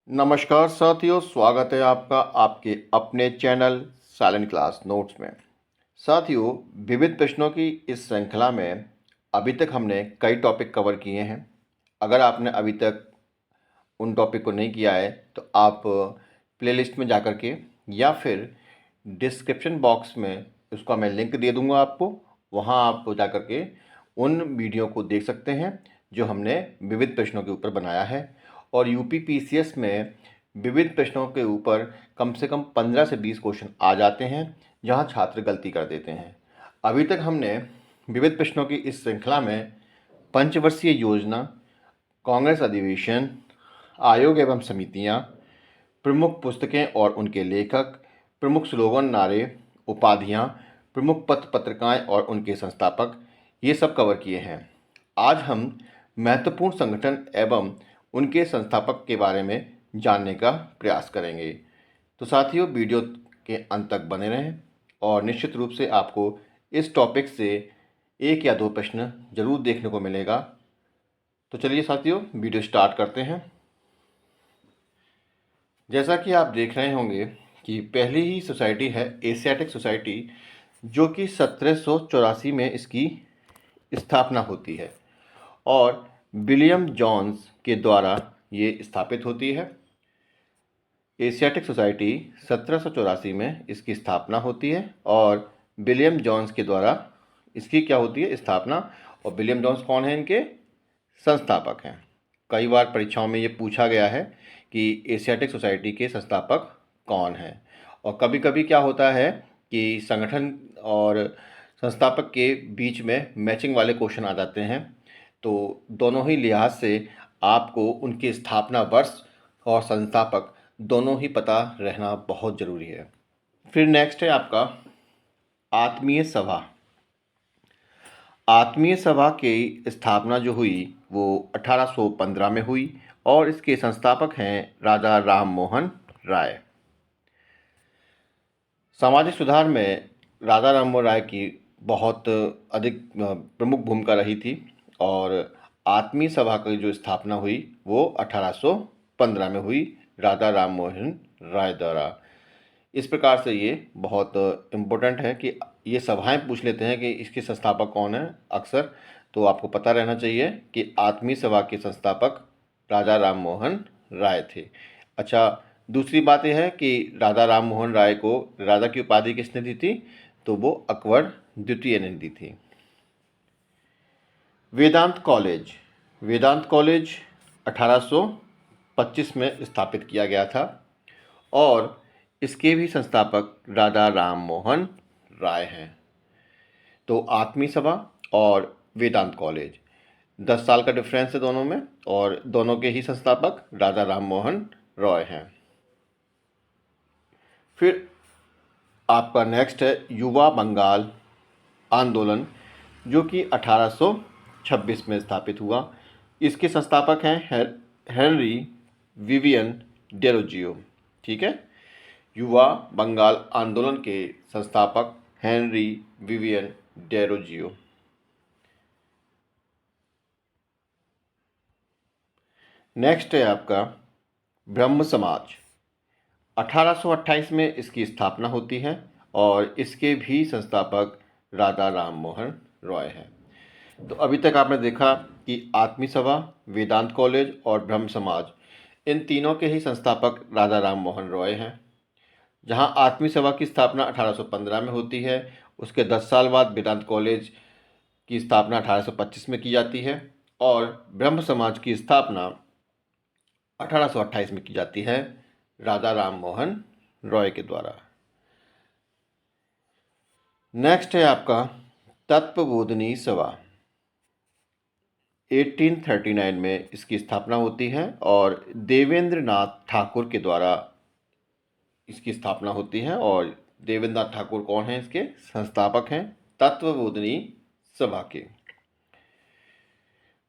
नमस्कार साथियों, स्वागत है आपका आपके अपने चैनल साइलेंट क्लास नोट्स में। साथियों, विविध प्रश्नों की इस श्रृंखला में अभी तक हमने कई टॉपिक कवर किए हैं। अगर आपने अभी तक उन टॉपिक को नहीं किया है तो आप प्लेलिस्ट में जाकर के या फिर डिस्क्रिप्शन बॉक्स में उसका मैं लिंक दे दूंगा आपको, वहां आप जाकर के उन वीडियो को देख सकते हैं जो हमने विविध प्रश्नों के ऊपर बनाया है। और यूपी पीसीएस में विविध प्रश्नों के ऊपर कम से कम 15 से 20 क्वेश्चन आ जाते हैं जहां छात्र गलती कर देते हैं। अभी तक हमने विविध प्रश्नों की इस श्रृंखला में पंचवर्षीय योजना, कांग्रेस अधिवेशन, आयोग एवं समितियां, प्रमुख पुस्तकें और उनके लेखक, प्रमुख स्लोगन, नारे, उपाधियां, प्रमुख पत्र पत्रिकाएं और उनके संस्थापक, ये सब कवर किए हैं। आज हम महत्वपूर्ण संगठन एवं उनके संस्थापक के बारे में जानने का प्रयास करेंगे। तो साथियों, वीडियो के अंत तक बने रहें और निश्चित रूप से आपको इस टॉपिक से एक या दो प्रश्न जरूर देखने को मिलेगा। तो चलिए साथियों, वीडियो स्टार्ट करते हैं। जैसा कि आप देख रहे होंगे कि पहली ही सोसाइटी है एशियाटिक सोसाइटी, जो कि 1784 में इसकी स्थापना होती है और विलियम जोन्स के द्वारा ये स्थापित होती है। एशियाटिक सोसाइटी 1784 में इसकी स्थापना होती है और विलियम जोन्स के द्वारा इसकी क्या होती है, स्थापना। और विलियम जोन्स कौन है? इनके संस्थापक हैं। कई बार परीक्षाओं में ये पूछा गया है कि एशियाटिक सोसाइटी के संस्थापक कौन हैं, और कभी कभी क्या होता है कि संगठन और संस्थापक के बीच में मैचिंग वाले क्वेश्चन आ जाते हैं। तो दोनों ही लिहाज से आपको उनकी स्थापना वर्ष और संस्थापक दोनों ही पता रहना बहुत ज़रूरी है। फिर नेक्स्ट है आपका आत्मीय सभा। आत्मीय सभा की स्थापना जो हुई वो 1815 में हुई और इसके संस्थापक हैं राजा राम मोहन राय। सामाजिक सुधार में राजा राम मोहन राय की बहुत अधिक प्रमुख भूमिका रही थी और आत्मीय सभा की जो स्थापना हुई वो 1815 में हुई राजा राम मोहन राय द्वारा। इस प्रकार से ये बहुत इम्पोर्टेंट है कि ये सभाएं पूछ लेते हैं कि इसके संस्थापक कौन है अक्सर, तो आपको पता रहना चाहिए कि आत्मीय सभा के संस्थापक राजा राम मोहन राय थे। अच्छा, दूसरी बात यह है कि राजा राम मोहन राय को राजा की उपाधि किसने दी थी? तो वो अकबर द्वितीय ने दी थी। वेदांत कॉलेज। वेदांत कॉलेज 1825 में स्थापित किया गया था और इसके भी संस्थापक राजा राम मोहन राय हैं। तो आत्मीय सभा और वेदांत कॉलेज 10 साल का डिफरेंस है दोनों में, और दोनों के ही संस्थापक राजा राम मोहन रॉय हैं। फिर आपका नेक्स्ट है युवा बंगाल आंदोलन, जो कि 1826 में स्थापित हुआ। इसके संस्थापक हैं हेनरी विवियन डेरोजियो। ठीक है, युवा बंगाल आंदोलन के संस्थापक हेनरी विवियन डेरोजियो। नेक्स्ट है आपका ब्रह्म समाज। 1828 में इसकी स्थापना होती है और इसके भी संस्थापक राजा राम मोहन रॉय हैं। तो अभी तक आपने देखा कि आत्मीय सभा, वेदांत कॉलेज और ब्रह्म समाज, इन तीनों के ही संस्थापक राजा राम मोहन रॉय हैं। जहां आत्मीय सभा की स्थापना 1815 में होती है, उसके 10 साल बाद वेदांत कॉलेज की स्थापना 1825 में की जाती है और ब्रह्म समाज की स्थापना 1828 में की जाती है राजा राम मोहन रॉय के द्वारा। नेक्स्ट है आपका तत्वबोधिनी सभा। 1839 में इसकी स्थापना होती है और देवेंद्र नाथ ठाकुर के द्वारा इसकी स्थापना होती है। और देवेंद्र नाथ ठाकुर कौन है? इसके संस्थापक हैं तत्वबोधिनी सभा के।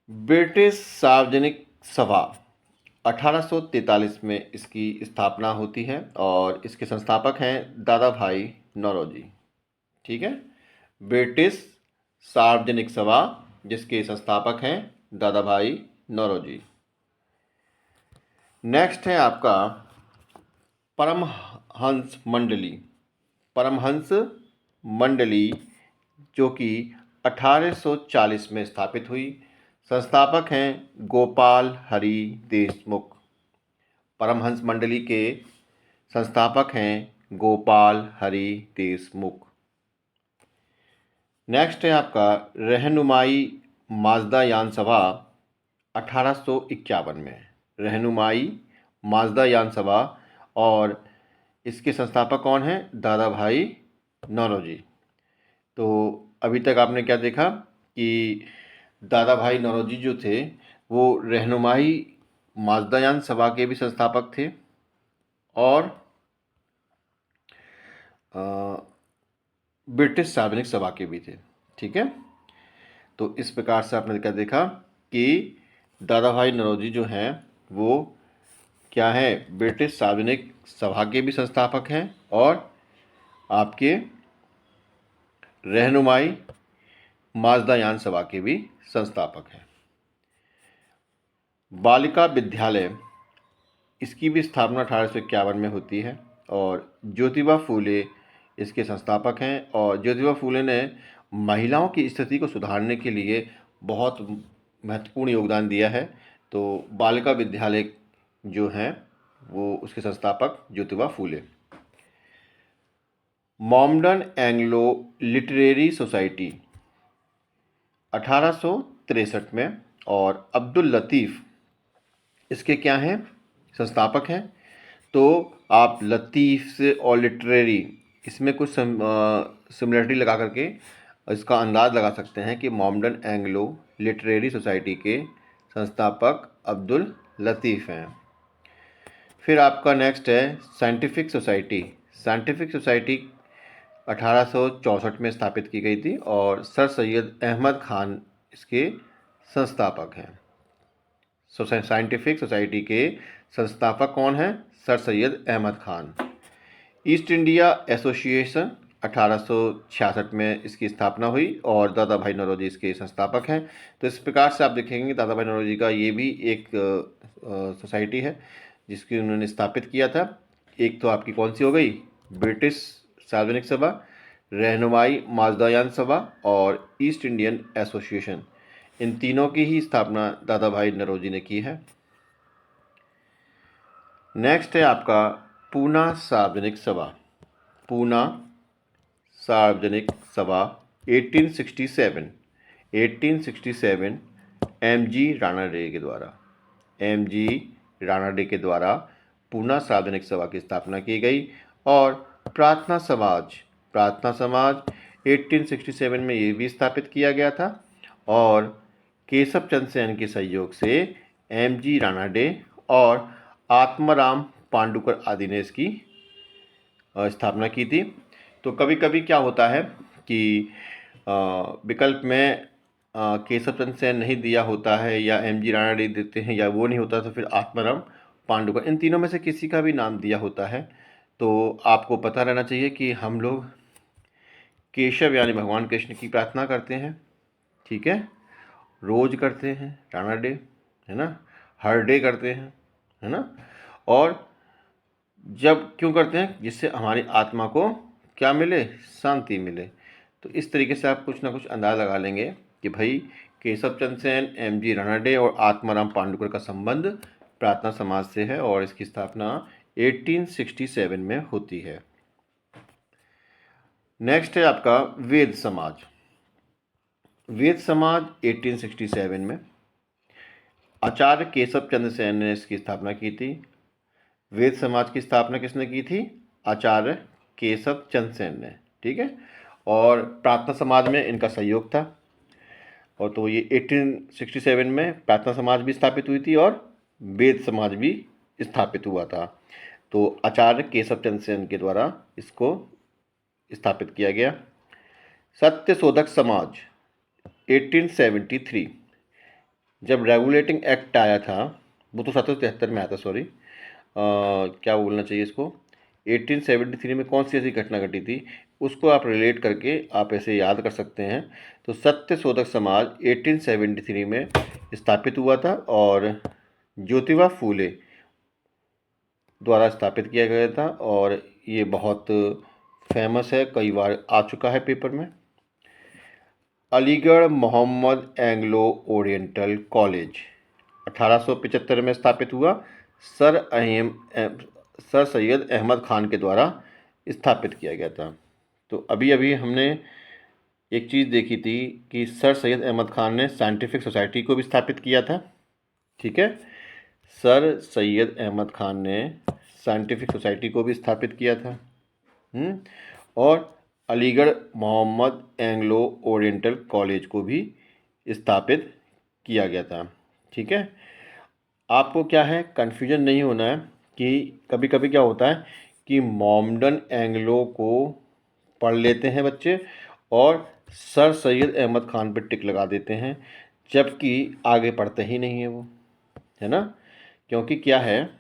ब्रिटिश सार्वजनिक सभा 1843 में इसकी स्थापना होती है और इसके संस्थापक हैं दादा भाई नौरोजी। ठीक है, ब्रिटिश सार्वजनिक सभा जिसके संस्थापक हैं दादा भाई नौरोजी। नेक्स्ट है आपका परमहंस मंडली। परमहंस मंडली जो कि 1840 में स्थापित हुई। संस्थापक हैं गोपाल हरि देशमुख। परमहंस मंडली के संस्थापक हैं गोपाल हरि देशमुख। नेक्स्ट है आपका रहनुमाई माजदा यान सभा 1851 में। रहनुमाई माजदा यान सभा, और इसके संस्थापक कौन हैं? दादा भाई नौरोजी। तो अभी तक आपने क्या देखा कि दादा भाई नौरोजी जो थे वो रहनुमाई माजदा यान सभा के भी संस्थापक थे और ब्रिटिश सार्वजनिक सभा के भी थे। ठीक है, तो इस प्रकार से आपने क्या देखा कि दादा भाई नौरोजी जो हैं वो क्या है, ब्रिटिश सार्वजनिक सभा के भी संस्थापक हैं और आपके रहनुमाई माजदा यान सभा के भी संस्थापक हैं। बालिका विद्यालय, इसकी भी स्थापना 1851 में होती है और ज्योतिबा फूले इसके संस्थापक हैं। और ज्योतिबा फूले ने महिलाओं की स्थिति को सुधारने के लिए बहुत महत्वपूर्ण योगदान दिया है। तो बालिका विद्यालय जो हैं वो उसके संस्थापक Jyotiba Phule. Mohammedan Anglo literary society 1863 में, और अब्दुल लतीफ़ इसके क्या हैं, संस्थापक हैं। तो आप लतीफ़ से और लिटरेरी इसमें कुछ सिमिलरिटी लगा करके इसका अंदाज़ लगा सकते हैं कि मॉमडन एंग्लो लिटरेरी सोसाइटी के संस्थापक अब्दुल लतीफ़ हैं। फिर आपका नेक्स्ट है साइंटिफिक सोसाइटी। साइंटिफिक सोसाइटी 1864 में स्थापित की गई थी और सर सैयद अहमद खान इसके संस्थापक हैं। साइंटिफिक सोसाइटी के संस्थापक कौन हैं? Sir Syed Ahmed Khan. East India Association 1866 में इसकी स्थापना हुई और दादा भाई नौरोजी इसके संस्थापक हैं। तो इस प्रकार से आप देखेंगे दादा भाई नौरोजी का ये भी एक सोसाइटी है जिसकी उन्होंने स्थापित किया था। एक तो आपकी कौन सी हो गई, ब्रिटिश सार्वजनिक सभा, रहनुमाई माजदायान सभा और ईस्ट इंडियन एसोसिएशन। इन तीनों की ही स्थापना दादा भाई नौरोजी ने की है। नेक्स्ट है आपका पूना सार्वजनिक सभा। पूना सार्वजनिक सभा 1867 एम.जी. राणा डे के द्वारा पूना सार्वजनिक सभा की स्थापना की गई। और प्रार्थना समाज 1867 में ये भी स्थापित किया गया था और केशव चंद्र सेन के सहयोग से एम.जी. राणा डे और आत्माराम पांडुकर आदि ने इसकी स्थापना की थी। तो कभी कभी क्या होता है कि विकल्प में केशव चंद्र सेन नहीं दिया होता है या एम.जी. राणा डे देते हैं या वो नहीं होता तो फिर आत्माराम पांडुकर, इन तीनों में से किसी का भी नाम दिया होता है। तो आपको पता रहना चाहिए कि हम लोग केशव यानी भगवान कृष्ण की प्रार्थना करते हैं, ठीक है, रोज करते हैं राणा डे, है ना, हर डे करते हैं, है ना। और जब क्यों करते हैं? जिससे हमारी आत्मा को क्या मिले, शांति मिले। तो इस तरीके से आप कुछ ना कुछ अंदाज़ लगा लेंगे कि भाई केशव चंद्र सेन, एम.जी. राणा डे और आत्माराम पांडुकर का संबंध प्रार्थना समाज से है और इसकी स्थापना 1867 में होती है। नेक्स्ट है आपका वेद समाज। वेद समाज 1867 में आचार्य केशव चंद्र सेन ने इसकी स्थापना की थी। वेद समाज की स्थापना किसने की थी? आचार्य केशव चंद्र सेन ने, ठीक है। और प्रार्थना समाज में इनका सहयोग था। और तो ये 1867 में प्रार्थना समाज भी स्थापित हुई थी और वेद समाज भी स्थापित हुआ था। तो आचार्य केशव चंद्र सेन के द्वारा इसको स्थापित किया गया। सत्य शोधक समाज 1873, जब रेगुलेटिंग एक्ट आया था, वो तो 1773 में आया था, सॉरी, क्या बोलना चाहिए इसको, 1873 में कौन सी ऐसी घटना घटी थी उसको आप रिलेट करके आप ऐसे याद कर सकते हैं। तो सत्य शोधक समाज 1873 में स्थापित हुआ था और ज्योतिबा फूले द्वारा स्थापित किया गया था और ये बहुत फेमस है, कई बार आ चुका है पेपर में। Aligarh Mohammad Anglo Oriental College 1875 में स्थापित हुआ, सर सैयद अहमद खान के द्वारा स्थापित किया गया था। तो अभी अभी हमने एक चीज़ देखी थी कि सर सैयद अहमद खान ने साइंटिफिक सोसाइटी को भी स्थापित किया था। ठीक है, सर सैयद अहमद खान ने साइंटिफिक सोसाइटी को भी स्थापित किया था। और Aligarh Mohammad Anglo Oriental College को भी स्थापित किया गया था। ठीक है, आपको क्या है, कन्फ्यूजन नहीं होना है कि कभी कभी क्या होता है कि मोहम्मडन एंग्लो को पढ़ लेते हैं बच्चे और सर सैयद अहमद खान पर टिक लगा देते हैं, जबकि आगे पढ़ते ही नहीं है वो, है ना। क्योंकि क्या है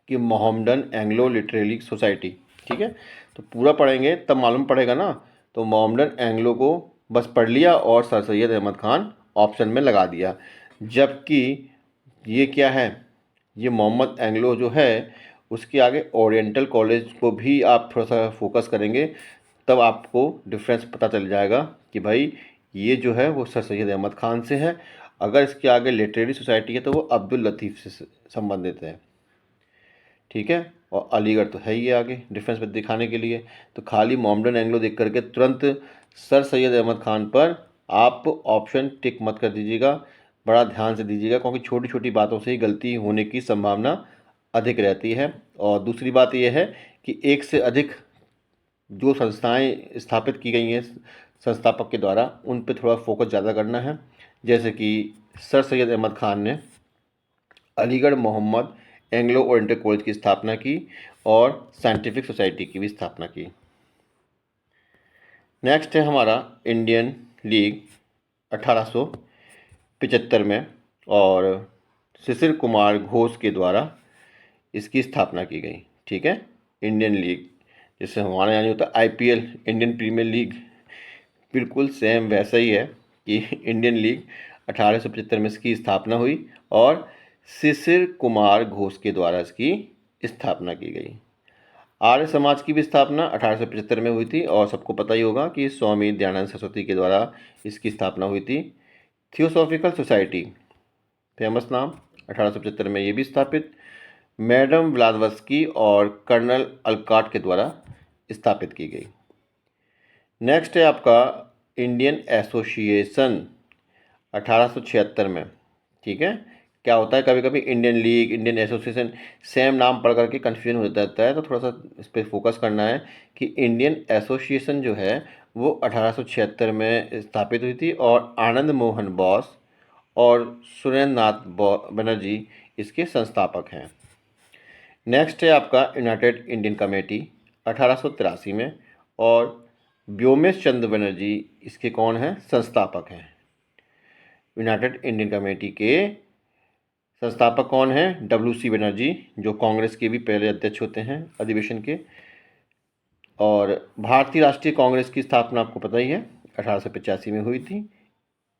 कि मोहम्मडन एंग्लो लिटरेरी सोसाइटी, ठीक है, तो पूरा पढ़ेंगे तब मालूम पड़ेगा ना। तो मोहम्मडन एंग्लो को बस पढ़ लिया और सर सैयद अहमद खान ऑप्शन में लगा दिया, जबकि ये क्या है, ये मोहम्मद एंग्लो जो है उसके आगे ओरिएंटल कॉलेज को भी आप थोड़ा सा फोकस करेंगे, तब आपको डिफरेंस पता चल जाएगा कि भाई ये जो है वो सर सैयद अहमद खान से है, अगर इसके आगे लिटरेरी सोसाइटी है तो वो अब्दुल लतीफ़ से संबंधित है। ठीक है, और अलीगढ़ तो है ही आगे डिफरेंस दिखाने के लिए। तो खाली मोहम्मडन एंग्लो देख करके तुरंत सर सैयद अहमद खान पर आप ऑप्शन टिक मत कर दीजिएगा, बड़ा ध्यान से दीजिएगा, क्योंकि छोटी छोटी बातों से ही गलती होने की संभावना अधिक रहती है। और दूसरी बात यह है कि एक से अधिक जो संस्थाएं स्थापित की गई हैं संस्थापक के द्वारा, उन पर थोड़ा फोकस ज़्यादा करना है। जैसे कि सर सैयद अहमद खान ने Aligarh Mohammad Anglo Oriental College की स्थापना की और साइंटिफिक सोसाइटी की भी स्थापना की। नेक्स्ट है हमारा इंडियन लीग 1875 में, और शिशिर कुमार घोष के द्वारा इसकी स्थापना की गई। ठीक है, इंडियन लीग जैसे हमारे यहाँ होता है आईपीएल, इंडियन प्रीमियर लीग, बिल्कुल सेम वैसा ही है कि इंडियन लीग 1875 में इसकी स्थापना हुई और शिशिर कुमार घोष के द्वारा इसकी स्थापना की गई। आर्य समाज की भी स्थापना 1875 में हुई थी और सबको पता ही होगा कि स्वामी दयानंद सरस्वती के द्वारा इसकी स्थापना हुई थी। थियोसॉफिकल सोसाइटी, फेमस नाम, 1875 में ये भी स्थापित मैडम ब्लावत्स्की और कर्नल अलकाट के द्वारा स्थापित की गई। नेक्स्ट है आपका इंडियन एसोसिएशन 1876 में। ठीक है, क्या होता है कभी कभी Indian league, Indian association same नाम पढ़ करके कन्फ्यूजन हो जाता है, तो थोड़ा सा इस पर फोकस करना है कि इंडियन एसोसिएशन जो है वो 1876 में स्थापित हुई थी और आनंद मोहन बोस और सुरेंद्र नाथ बनर्जी इसके संस्थापक हैं। नेक्स्ट है आपका यूनाइटेड इंडियन कमेटी 1883 में, और व्योमेश चंद्र बनर्जी इसके कौन हैं, संस्थापक हैं। यूनाइटेड इंडियन कमेटी के संस्थापक कौन हैं, डब्ल्यू.सी. बनर्जी, जो कांग्रेस के भी पहले अध्यक्ष होते हैं अधिवेशन के। और भारतीय राष्ट्रीय कांग्रेस की स्थापना आपको पता ही है 1885 में हुई थी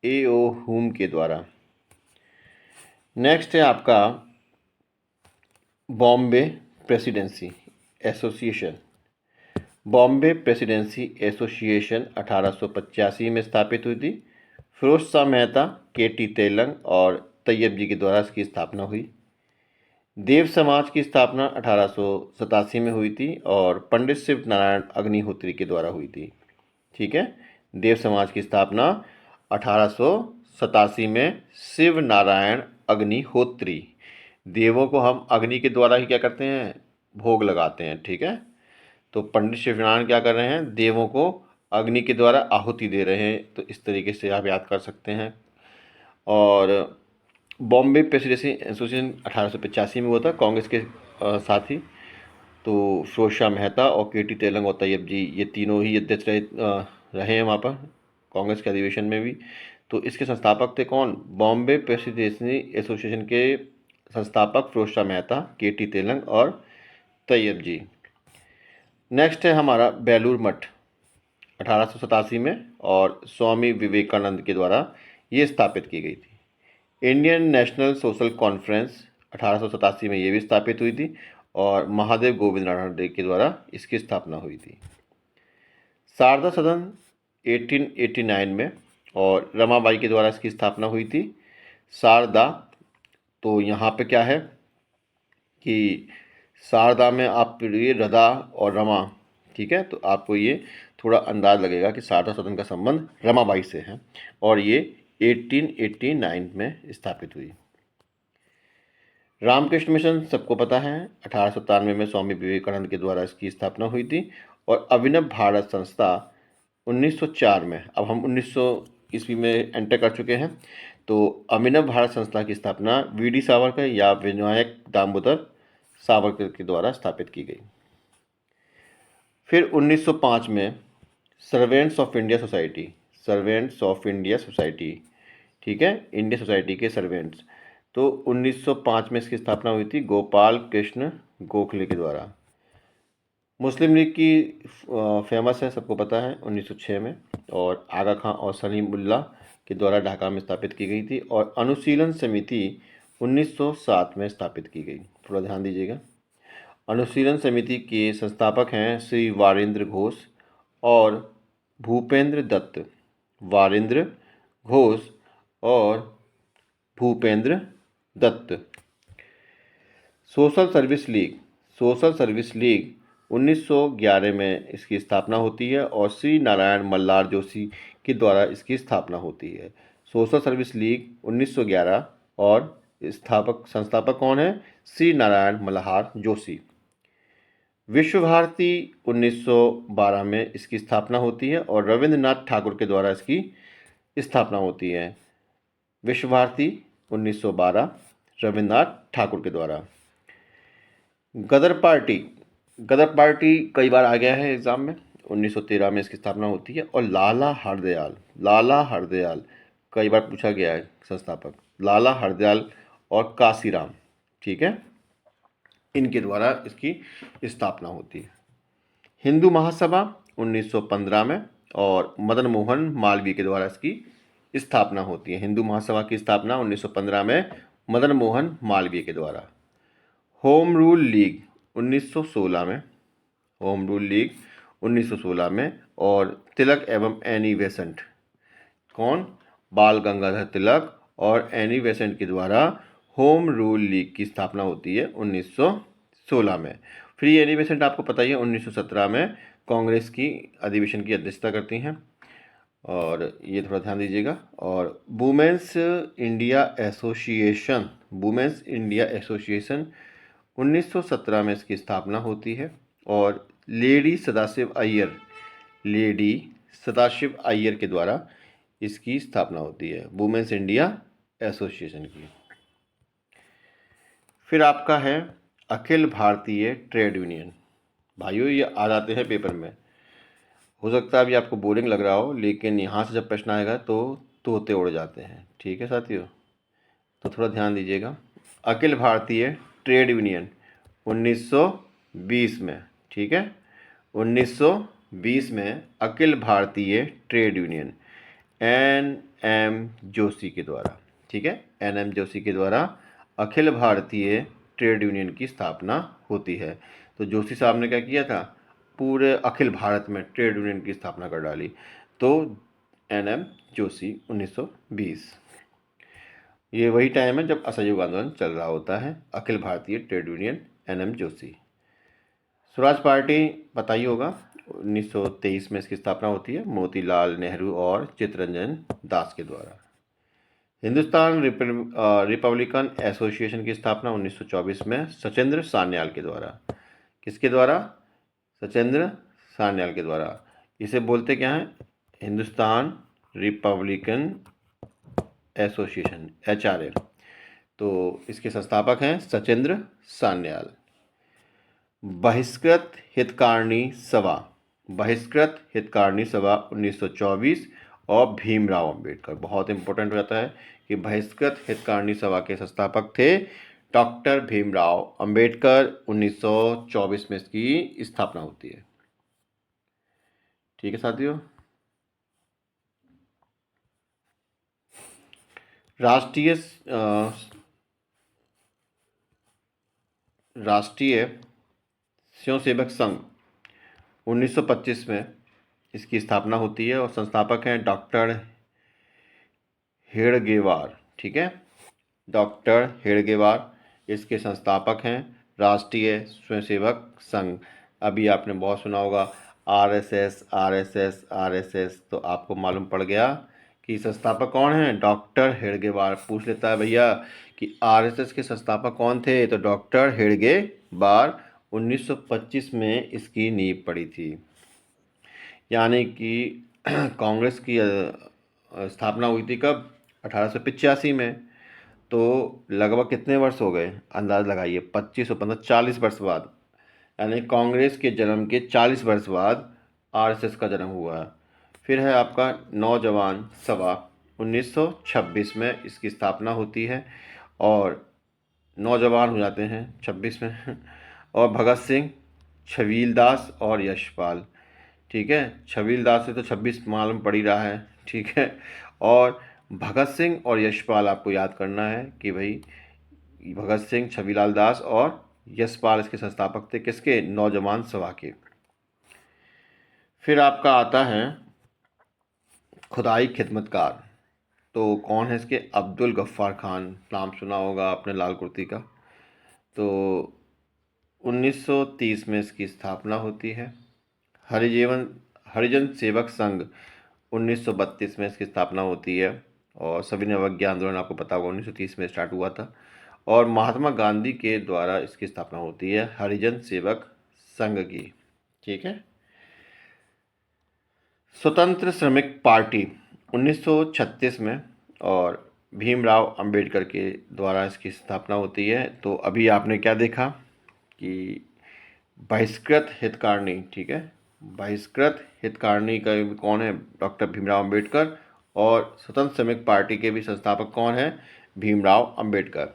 ए.ओ. हुम के द्वारा। नेक्स्ट है आपका Bombay presidency association. Bombay presidency association 1885 में स्थापित हुई थी। फिरोज शाह मेहता, के.टी. तेलंग और तैयब जी के द्वारा इसकी स्थापना हुई। देव समाज की स्थापना 1887 में हुई थी और पंडित शिव नारायण अग्निहोत्री के द्वारा हुई थी। ठीक है, देव समाज की स्थापना 1887 में शिव नारायण अग्निहोत्री, देवों को हम अग्नि के द्वारा ही क्या करते हैं, भोग लगाते हैं। ठीक है, तो पंडित शिवनारायण क्या कर रहे हैं, देवों को अग्नि के द्वारा आहुति दे रहे हैं, तो इस तरीके से आप याद कर सकते हैं। और बॉम्बे प्रेसिडेंसी एसोसिएशन 1885 में हुआ था कांग्रेस के साथ ही। तो फिरोज शाह मेहता और के.टी. तेलंग और तैयब जी, ये तीनों ही अध्यक्ष रहे हैं वहाँ पर कांग्रेस के अधिवेशन में भी। तो इसके संस्थापक थे कौन, बॉम्बे प्रेसिडेंसी एसोसिएशन के संस्थापक फिरोज शाह मेहता, के.टी. तेलंग और तैयब जी। नेक्स्ट है हमारा बेलूर मठ 1887 में, और स्वामी विवेकानंद के द्वारा ये स्थापित की गई थी। इंडियन नेशनल सोशल कॉन्फ्रेंस 1887 में ये भी स्थापित हुई थी और महादेव गोविंद रानडे के द्वारा इसकी स्थापना हुई थी। शारदा सदन 1889 में और रमाबाई के द्वारा इसकी स्थापना हुई थी। शारदा, तो यहाँ पे क्या है कि शारदा में आप ये रदा और रमा, ठीक है, तो आपको ये थोड़ा अंदाज लगेगा कि शारदा सदन का संबंध रमाबाई से है और ये 1889 में स्थापित हुई। रामकृष्ण मिशन सबको पता है, 1897 में स्वामी विवेकानंद के द्वारा इसकी स्थापना हुई थी और अभिनव भारत संस्था 1904 में, अब हम 1900 ईस्वी में एंटर कर चुके हैं, तो अभिनव भारत संस्था की स्थापना वीडी सावरकर या विनायक दामोदर सावरकर के द्वारा स्थापित की गई। फिर 1905 में servants of India society, servants of India society, ठीक है, इंडिया सोसाइटी के सर्वेंट्स, तो 1905 में इसकी स्थापना हुई थी गोपाल कृष्ण गोखले के द्वारा। मुस्लिम लीग की फेमस है, सबको पता है, 1906 में और आगा खां और सलीमुल्लाह के द्वारा ढाका में स्थापित की गई थी और अनुशीलन समिति 1907 में स्थापित की गई। थोड़ा ध्यान दीजिएगा। अनुशीलन समिति के संस्थापक हैं श्री वारेंद्र घोष और भूपेंद्र दत्त। वारेंद्र घोष और Bhupendra Dutt. Social service league, social service league 1911 में इसकी स्थापना होती है और श्री नारायण मल्हार जोशी के द्वारा इसकी स्थापना होती है। सोशल सर्विस लीग 1911 और संस्थापक कौन है? श्री नारायण मल्हार जोशी। विश्व भारती 1912 में इसकी स्थापना होती है और रविंद्रनाथ ठाकुर के द्वारा इसकी स्थापना होती है। विश्व भारती 1912 रविंद्रनाथ ठाकुर के द्वारा। गदर पार्टी, गदर पार्टी कई बार आ गया है एग्जाम में, 1913 में इसकी स्थापना होती है और लाला हरदयाल, लाला हरदयाल कई बार पूछा गया है संस्थापक, लाला हरदयाल और काशीराम, ठीक है, इनके द्वारा इसकी स्थापना होती है। हिंदू महासभा 1915 में और मदन मोहन मालवीय के द्वारा इसकी स्थापना होती है। हिंदू महासभा की स्थापना 1915 में मदन मोहन मालवीय के द्वारा। होम रूल लीग 1916 में, होम रूल लीग 1916 में और तिलक एवं एनी बेसेंट, कौन? बाल गंगाधर तिलक और एनी बेसेंट के द्वारा होम रूल लीग की स्थापना होती है 1916 में। फिर ये एनी बेसेंट आपको पता ही है 1917 में कांग्रेस की अधिवेशन की अध्यक्षता करती हैं और ये थोड़ा ध्यान दीजिएगा। और Women's India Association, Women's India Association 1917 में इसकी स्थापना होती है और लेडी सदाशिव अय्यर, लेडी सदाशिव अय्यर के द्वारा इसकी स्थापना होती है, वुमेन्स इंडिया एसोसिएशन की। फिर आपका है अखिल भारतीय ट्रेड यूनियन। भाइयों ये आ जाते हैं पेपर में, हो सकता है अभी आपको बोरिंग लग रहा हो, लेकिन यहाँ से जब प्रश्न आएगा तो तोते उड़ जाते हैं, ठीक है साथियों, तो थोड़ा ध्यान दीजिएगा। अखिल भारतीय ट्रेड यूनियन 1920 में, ठीक है, 1920 में Akhil Bharatiya trade union NM Joshi के द्वारा, ठीक है, NM जोशी के द्वारा अखिल भारतीय ट्रेड यूनियन की स्थापना होती है। तो जोशी साहब ने क्या किया था? पूरे अखिल भारत में ट्रेड यूनियन की स्थापना कर डाली। तो NM जोशी 1920, ये वही टाइम है जब असहयोग आंदोलन चल रहा होता है। Akhil Bharatiya trade union NM Joshi. Swaraj party पता ही होगा, 1923 में इसकी स्थापना होती है मोतीलाल नेहरू और चित्तरंजन दास के द्वारा। हिंदुस्तान रिपब्लिकन एसोसिएशन की स्थापना 1924 में सचेंद्र सान्याल के द्वारा। किसके द्वारा? सचेंद्र सान्याल के द्वारा। इसे बोलते क्या हैं? Hindustan Republican association, HRA। तो इसके संस्थापक हैं सचेंद्र सान्याल। बहिष्कृत हितकारिणी सभा, बहिष्कृत हितकारिणी सभा 1924 और भीमराव अंबेडकर, बहुत इंपॉर्टेंट हो जाता है कि बहिष्कृत हितकारिणी सभा के संस्थापक थे डॉक्टर भीमराव अंबेडकर। 1924 में इसकी स्थापना होती है, ठीक है साथियों। राष्ट्रीय राष्ट्रीय स्वयंसेवक संघ 1925 में इसकी स्थापना होती है और संस्थापक हैं डॉक्टर हेडगेवार। ठीक है, डॉक्टर हेडगेवार इसके संस्थापक हैं। राष्ट्रीय स्वयंसेवक संघ, अभी आपने बहुत सुना होगा आरएसएस आरएसएस आरएसएस, तो आपको मालूम पड़ गया कि संस्थापक कौन है, डॉक्टर हेडगेवार। पूछ लेता है भैया कि आरएसएस के संस्थापक कौन थे, तो डॉक्टर हेडगेवार। 1925 में इसकी नींव पड़ी थी। यानी कि कांग्रेस की स्थापना हुई थी कब, 1885 में। तो लगभग कितने वर्ष हो गए, अंदाज़ लगाइए, 25 और 15 40 वर्ष बाद, यानी कांग्रेस के जन्म के 40 वर्ष बाद आरएसएस का जन्म हुआ है। फिर है आपका नौजवान सभा, 1926 में इसकी स्थापना होती है और नौजवान हो जाते हैं 26 में। और भगत सिंह, छबीलदास और यशपाल। ठीक है, छबीलदास से तो 26 मालूम पड़ ही रहा है। ठीक है, और भगत सिंह और यशपाल आपको याद करना है कि भाई भगत सिंह, छबीलाल दास और यशपाल इसके संस्थापक थे, किसके, नौजवान सभा के। फिर आपका आता है खुदाई खिदमतकार। तो कौन है इसके, अब्दुल गफ्फार खान, नाम सुना होगा आपने लाल कुर्ती का। तो 1930 में इसकी स्थापना होती है। हरिजन सेवक संघ 1932 में इसकी स्थापना होती है और सविनय अवज्ञा आंदोलन आपको पता होगा 1930 में स्टार्ट हुआ था और महात्मा गांधी के द्वारा इसकी स्थापना होती है हरिजन सेवक संघ की। ठीक है, स्वतंत्र श्रमिक पार्टी 1936 में और भीमराव अंबेडकर के द्वारा इसकी स्थापना होती है। तो अभी आपने क्या देखा कि बहिष्कृत हितकारणी, ठीक है, बहिष्कृत हितकारणी का भी कौन है, डॉक्टर भीमराव अंबेडकर। और स्वतंत्र श्रमिक पार्टी के भी संस्थापक कौन है, भीमराव अंबेडकर।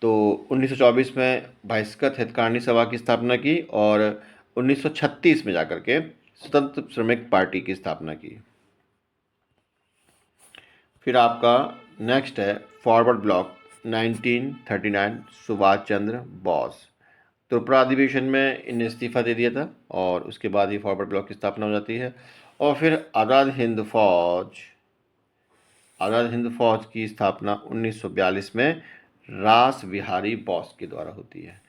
तो 1924 में बहिष्कृत हितकारणी सभा की स्थापना की और 1936 में जाकर के स्वतंत्र श्रमिक पार्टी की स्थापना की। फिर आपका नेक्स्ट है फॉरवर्ड ब्लॉक 1939, सुभाष चंद्र बोस। त्रिपुरा अधिवेशन में इन्हें इस्तीफा दे दिया था और उसके बाद ही फॉरवर्ड ब्लॉक की स्थापना हो जाती है। और फिर आज़ाद हिंद फौज की स्थापना 1942 में रास बिहारी बोस के द्वारा होती है।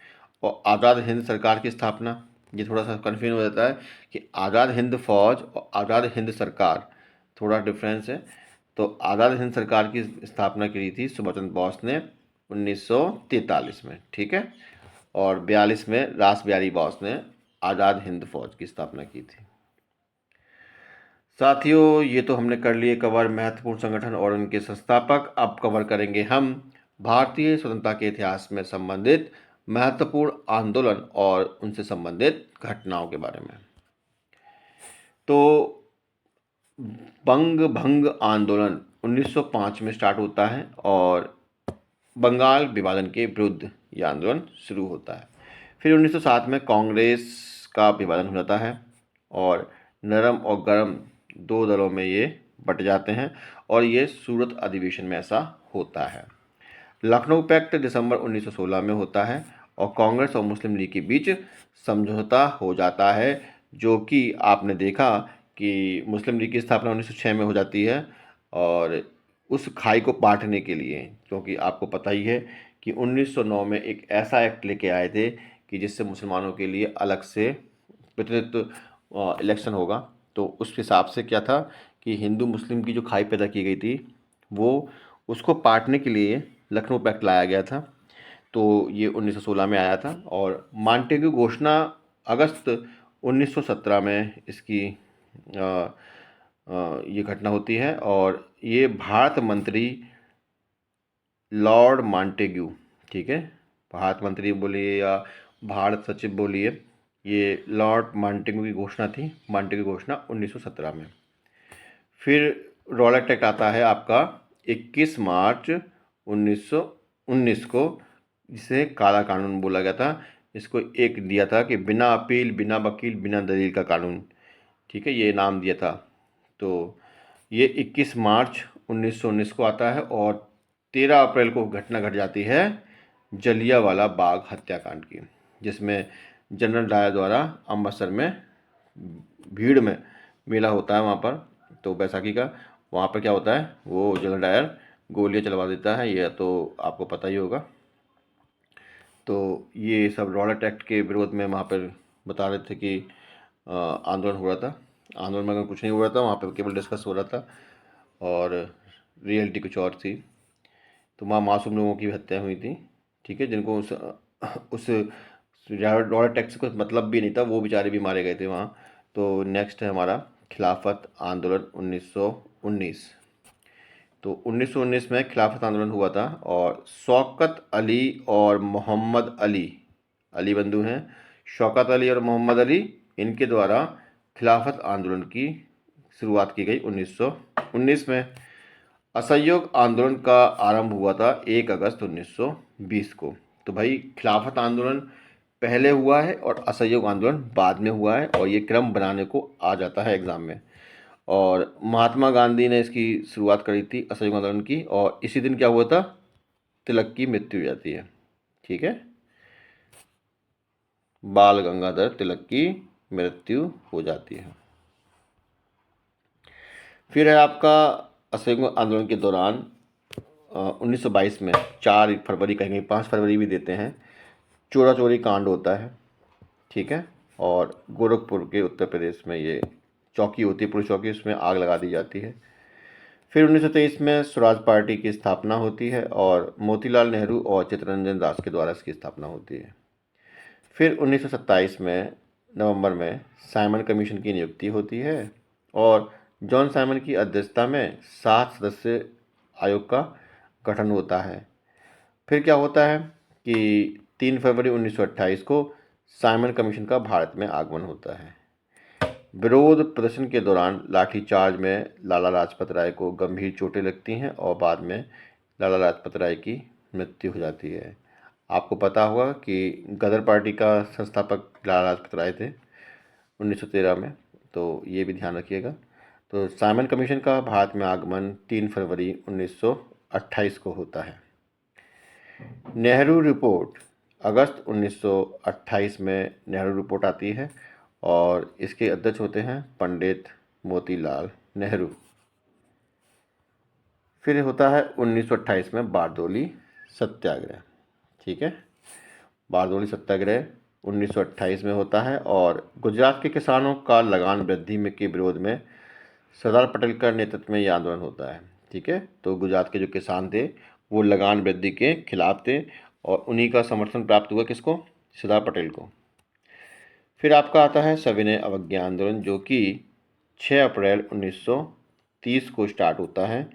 और आज़ाद हिंद सरकार की स्थापना, ये थोड़ा सा कन्फ्यूज हो जाता है कि आज़ाद हिंद फौज और आज़ाद हिंद सरकार थोड़ा डिफरेंस है। तो आज़ाद हिंद सरकार की स्थापना की थी सुभाष चंद्र बोस ने 1943 में। ठीक है, और 42 में रास बिहारी बोस ने आज़ाद हिंद फौज की स्थापना की थी। साथियों, ये तो हमने कर लिए कवर महत्वपूर्ण संगठन और उनके संस्थापक। अब कवर करेंगे हम भारतीय स्वतंत्रता के इतिहास में संबंधित महत्वपूर्ण आंदोलन और उनसे संबंधित घटनाओं के बारे में। तो बंग भंग आंदोलन 1905 में स्टार्ट होता है और बंगाल विभाजन के विरुद्ध ये आंदोलन शुरू होता है। फिर 1907 में कांग्रेस का विभाजन हो जाता है और नरम और गरम दो दलों में ये बट जाते हैं और ये सूरत अधिवेशन में ऐसा होता है। लखनऊ पैक्ट दिसंबर 1916 में होता है और कांग्रेस और मुस्लिम लीग के बीच समझौता हो जाता है, जो कि आपने देखा कि मुस्लिम लीग की स्थापना 1906 में हो जाती है और उस खाई को बांटने के लिए, क्योंकि आपको पता ही है कि 1909 में एक ऐसा एक्ट लेके आए थे कि जिससे मुसलमानों के लिए अलग से प्रतिनिधित्व इलेक्शन होगा। तो उस हिसाब से क्या था कि हिंदू मुस्लिम की जो खाई पैदा की गई थी वो उसको बांटने के लिए लखनऊ पैक्ट लाया गया था। तो ये 1916 में आया था और मांटेग्यू घोषणा अगस्त 1917 में इसकी ये घटना होती है और ये भारत मंत्री लॉर्ड मांटेग्यू, ठीक है, भारत मंत्री बोलिए या भारत सचिव बोलिए, ये लॉर्ड मांटेग्यू की घोषणा थी, मांटेग्यू घोषणा 1917 में। फिर रॉलेट एक्ट आता है आपका 21 मार्च 1919 को, जिसे काला कानून बोला गया था। इसको एक दिया था कि बिना अपील, बिना वकील, बिना दलील का कानून, ठीक है, ये नाम दिया था। तो ये 21 मार्च 1919 को आता है और 13 अप्रैल को घटना घट जाती है जलियांवाला बाग हत्याकांड की। जिसमें जनरल डायर द्वारा अमृतसर में भीड़ में मेला होता है वहाँ पर, तो बैसाखी का। वहाँ पर क्या होता है, वो जनरल डायर गोलियाँ चलवा देता है, ये तो आपको पता ही होगा। तो ये सब रॉलेट एक्ट के विरोध में वहाँ पर बता रहे थे कि आंदोलन हो रहा था। आंदोलन में अगर कुछ नहीं हो रहा था, वहाँ पर केवल डिस्कस हो रहा था और रियलिटी कुछ और थी। तो वहाँ मासूम लोगों की हत्या हुई थी, ठीक है, जिनको उस रॉलेट टैक्स से कुछ मतलब भी नहीं था, वो बेचारे भी मारे गए थे वहाँ। तो नेक्स्ट है हमारा खिलाफत आंदोलन 1919। तो 1919 में खिलाफत आंदोलन हुआ था और शौकत अली और मोहम्मद अली, अली बंधु हैं, शौकत अली और मोहम्मद अली, इनके द्वारा खिलाफत आंदोलन की शुरुआत की गई 1919 में। असहयोग आंदोलन का आरंभ हुआ था 1 अगस्त 1920 को। तो भाई खिलाफत आंदोलन पहले हुआ है और असहयोग आंदोलन बाद में हुआ है, और ये क्रम बनाने को आ जाता है एग्ज़ाम में। और महात्मा गांधी ने इसकी शुरुआत करी थी असहयोग आंदोलन की, और इसी दिन क्या हुआ था, तिलक की मृत्यु हो जाती है, ठीक है, बाल गंगाधर तिलक की मृत्यु हो जाती है। फिर है आपका असहयोग आंदोलन के दौरान 1922 में 4 फरवरी, कहेंगे 5 फरवरी भी देते हैं, चोरा चोरी कांड होता है, ठीक है, और गोरखपुर के उत्तर प्रदेश में ये चौकी होती है, पुलिस चौकी, उसमें आग लगा दी जाती है। फिर 1923 में स्वराज पार्टी की स्थापना होती है और मोतीलाल नेहरू और चित्तरंजन दास के द्वारा इसकी स्थापना होती है। फिर 1927 में नवंबर में साइमन कमीशन की नियुक्ति होती है और जॉन साइमन की अध्यक्षता में 7 सदस्य आयोग का गठन होता है। फिर क्या होता है कि 3 फरवरी 1928 को साइमन कमीशन का भारत में आगमन होता है। विरोध प्रदर्शन के दौरान लाठीचार्ज में लाला लाजपत राय को गंभीर चोटें लगती हैं और बाद में लाला लाजपत राय की मृत्यु हो जाती है। आपको पता होगा कि गदर पार्टी का संस्थापक लाला लाजपत राय थे 1913 में, तो ये भी ध्यान रखिएगा। तो साइमन कमीशन का भारत में आगमन 3 फरवरी 1928 को होता है। नेहरू रिपोर्ट अगस्त 1928 में नेहरू रिपोर्ट आती है और इसके अध्यक्ष होते हैं पंडित मोतीलाल नेहरू। फिर होता है 1928 में बारदोली सत्याग्रह, ठीक है, बारदोली सत्याग्रह 1928 में होता है और गुजरात के किसानों का लगान वृद्धि में के विरोध में सरदार पटेल का नेतृत्व में यह आंदोलन होता है, ठीक है। तो गुजरात के जो किसान थे वो लगान वृद्धि के खिलाफ थे और उन्हीं का समर्थन प्राप्त हुआ किसको, सरदार पटेल को। फिर आपका आता है सविनय अवज्ञा आंदोलन, जो कि 6 अप्रैल 1930 को स्टार्ट होता है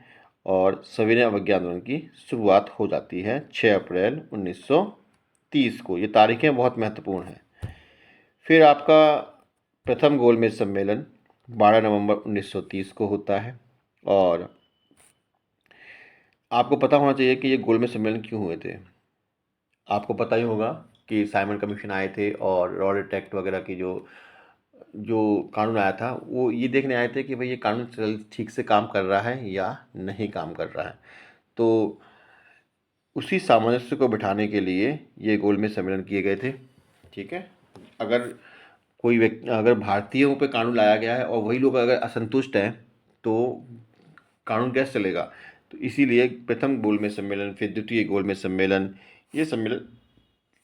और सविनय अवज्ञा आंदोलन की शुरुआत हो जाती है 6 अप्रैल 1930 को। ये तारीखें बहुत महत्वपूर्ण हैं। फिर आपका प्रथम गोलमेज सम्मेलन 12 नवंबर 1930 को होता है और आपको पता होना चाहिए कि ये गोलमेज सम्मेलन क्यों हुए थे। आपको पता ही होगा कि साइमन कमीशन आए थे और रॉलेट एक्ट वगैरह की जो जो कानून आया था, वो ये देखने आए थे कि भाई ये कानून ठीक से काम कर रहा है या नहीं काम कर रहा है। तो उसी सामंजस्य को बिठाने के लिए ये गोलमेज सम्मेलन किए गए थे, ठीक है। अगर कोई व्यक्ति, अगर भारतीयों पे कानून लाया गया है और वही लोग अगर असंतुष्ट हैं तो कानून कैसे चलेगा। तो इसीलिए प्रथम गोलमेज सम्मेलन, फिर द्वितीय गोलमेज सम्मेलन, ये सम्मेलन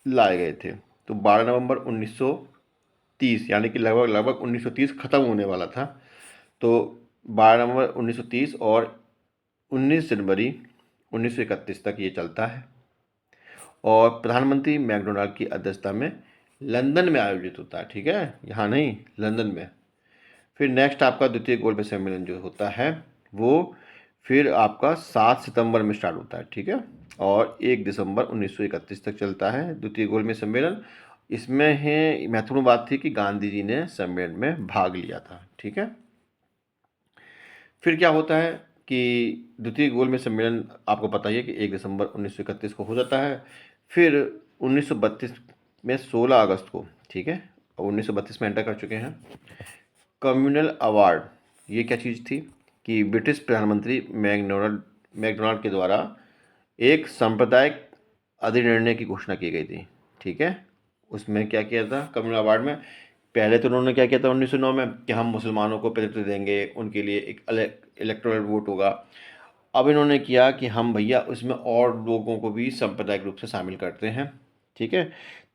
लाए गए थे। तो 12 नवंबर 1930, यानी कि लगभग लगभग 1930 ख़त्म होने वाला था। तो 12 नवंबर 1930 और 19 जनवरी 1931 तक ये चलता है और प्रधानमंत्री मैकडोनाल्ड की अध्यक्षता में लंदन में आयोजित होता है, ठीक है, यहाँ नहीं, लंदन में। फिर नेक्स्ट आपका द्वितीय गोलमेज सम्मेलन जो होता है वो फिर आपका 7 सितंबर में स्टार्ट होता है, ठीक है, और 1 दिसंबर 1931 तक चलता है द्वितीय गोलमेज सम्मेलन। इसमें है महत्वपूर्ण बात थी कि गांधी जी ने सम्मेलन में भाग लिया था, ठीक है। फिर क्या होता है कि द्वितीय गोलमेज सम्मेलन आपको पता ही है कि 1 दिसंबर 1931 को हो जाता है। फिर 1932 में 16 अगस्त को, ठीक है, और 1932 में एंटर कर चुके हैं। कम्युनल अवार्ड, ये क्या चीज़ थी कि ब्रिटिश प्रधानमंत्री मैकडोनाल्ड के द्वारा एक सांप्रदायिक अधिनिर्णय की घोषणा की गई थी, ठीक है, उसमें क्या किया था कम्युनल अवार्ड में? पहले तो उन्होंने क्या किया था 1909 में कि हम मुसलमानों को प्रतिनिधित्व देंगे, उनके लिए एक अलग इलेक्टोरल वोट होगा। अब इन्होंने किया कि हम भैया उसमें और लोगों को भी सांप्रदायिक रूप से शामिल करते हैं, ठीक है।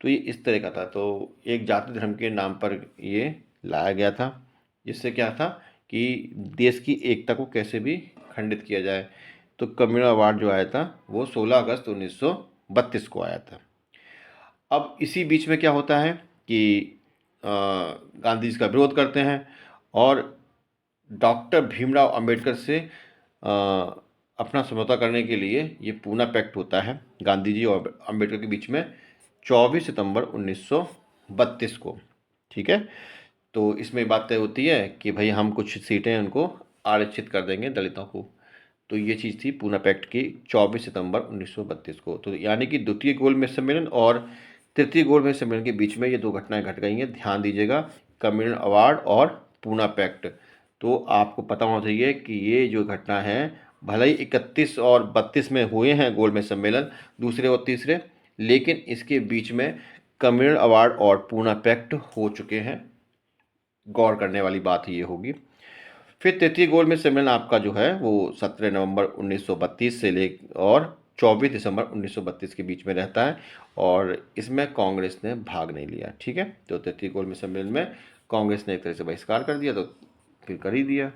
तो ये इस तरह का था, तो एक जाति धर्म के नाम पर ये लाया गया था, जिससे क्या था कि देश की एकता को कैसे भी खंडित किया जाए। तो कम्युनल अवार्ड जो आया था वो 16 अगस्त 1932 को आया था। अब इसी बीच में क्या होता है कि गांधी जी का विरोध करते हैं और डॉक्टर भीमराव अंबेडकर से अपना समझौता करने के लिए ये पूना पैक्ट होता है गांधी जी और अंबेडकर के बीच में 24 सितंबर 1932 को, ठीक है। तो इसमें बात तय होती है कि भाई हम कुछ सीटें उनको आरक्षित कर देंगे दलितों को। तो ये चीज़ थी पूना पैक्ट की 24 सितंबर 1932 को। तो यानी कि द्वितीय गोलमेज सम्मेलन और तृतीय गोलमेज सम्मेलन के बीच में ये दो घटनाएं घट गई हैं, ध्यान दीजिएगा, कम्युनल अवार्ड और पूना पैक्ट। तो आपको पता होना चाहिए कि ये जो घटना है, भले ही 31 और 32 में हुए हैं गोलमेज सम्मेलन दूसरे और तीसरे, लेकिन इसके बीच में कम्युनल अवार्ड और पूना पैक्ट हो चुके हैं। गौर करने वाली बात ये होगी। फिर तृतीय गोलमेज सम्मेलन आपका जो है वो 17 नवंबर 1932 से ले और 24 दिसंबर 1932 के बीच में रहता है, और इसमें कांग्रेस ने भाग नहीं लिया, ठीक है। तो तृतीय गोलमेज सम्मेलन में कांग्रेस ने एक तरह से बहिष्कार कर दिया, तो फिर कर ही दिया।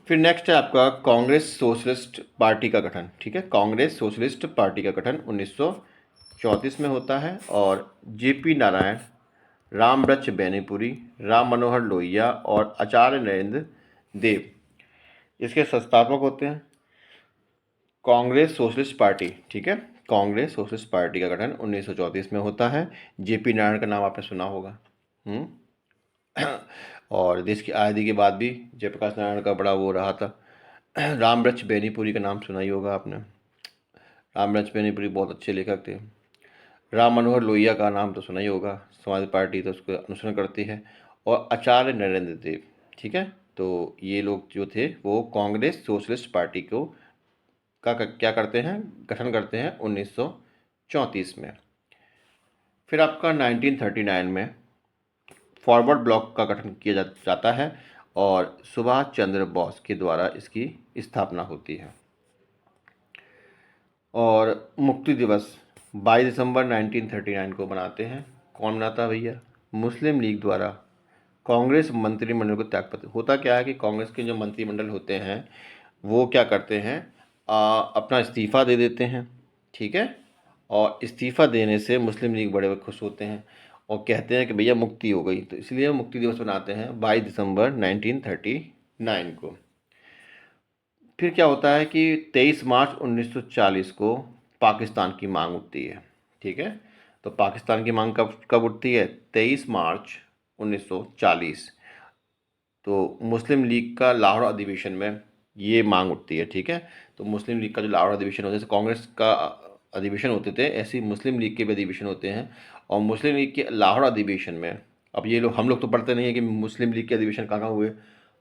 फिर नेक्स्ट है आपका कांग्रेस सोशलिस्ट पार्टी का गठन, ठीक है। कांग्रेस सोशलिस्ट पार्टी का गठन 1934 में होता है, और जेपी नारायण, रामवृक्ष बेनीपुरी, राम मनोहर लोहिया और आचार्य नरेंद्र देव इसके संस्थापक होते हैं। कांग्रेस सोशलिस्ट पार्टी, ठीक है, कांग्रेस सोशलिस्ट पार्टी का गठन 1934 में होता है। जेपी नारायण का नाम आपने सुना होगा। और देश की आज़ादी के बाद भी जयप्रकाश नारायण का बड़ा वो रहा था। रामवृक्ष बेनीपुरी का नाम सुना ही होगा आपने। रामवृक्ष बेनीपुरी बहुत अच्छे लेखक थे। राम मनोहर लोहिया का नाम तो सुना ही होगा, समाजवादी पार्टी तो उसको अनुसरण करती है। और आचार्य नरेंद्र देव, ठीक है। तो ये लोग जो थे वो कांग्रेस सोशलिस्ट पार्टी को क्या करते हैं, गठन करते हैं 1934 में। फिर आपका 1939 में फॉरवर्ड ब्लॉक का गठन किया जाता है, और सुभाष चंद्र बोस के द्वारा इसकी स्थापना होती है। और मुक्ति दिवस 22 दिसंबर 1939 को मनाते हैं। कौन मनाता है भैया? मुस्लिम लीग द्वारा कांग्रेस मंत्रिमंडल को त्यागपत्र। होता क्या है कि कांग्रेस के जो मंत्रिमंडल होते हैं वो क्या करते हैं, अपना इस्तीफ़ा दे देते हैं, ठीक है। और इस्तीफ़ा देने से मुस्लिम लीग बड़े खुश होते हैं और कहते हैं कि भैया मुक्ति हो गई, तो इसलिए मुक्ति दिवस मनाते हैं 22 दिसंबर 1939 को। फिर क्या होता है कि 23 मार्च 1940 को पाकिस्तान की मांग उठती है, ठीक है। तो पाकिस्तान की मांग कब कब उठती है? 23 मार्च 1940। तो मुस्लिम लीग का लाहौर अधिवेशन में ये मांग उठती है, ठीक है। तो मुस्लिम लीग का जो लाहौर अधिवेशन होता है, जैसे कांग्रेस का अधिवेशन होते थे ऐसे ही मुस्लिम लीग के भी अधिवेशन होते हैं। और मुस्लिम लीग के लाहौर अधिवेशन में, अब ये लोग, हम लोग तो पढ़ते नहीं है कि मुस्लिम लीग के अधिवेशन कहाँ कहाँ हुए,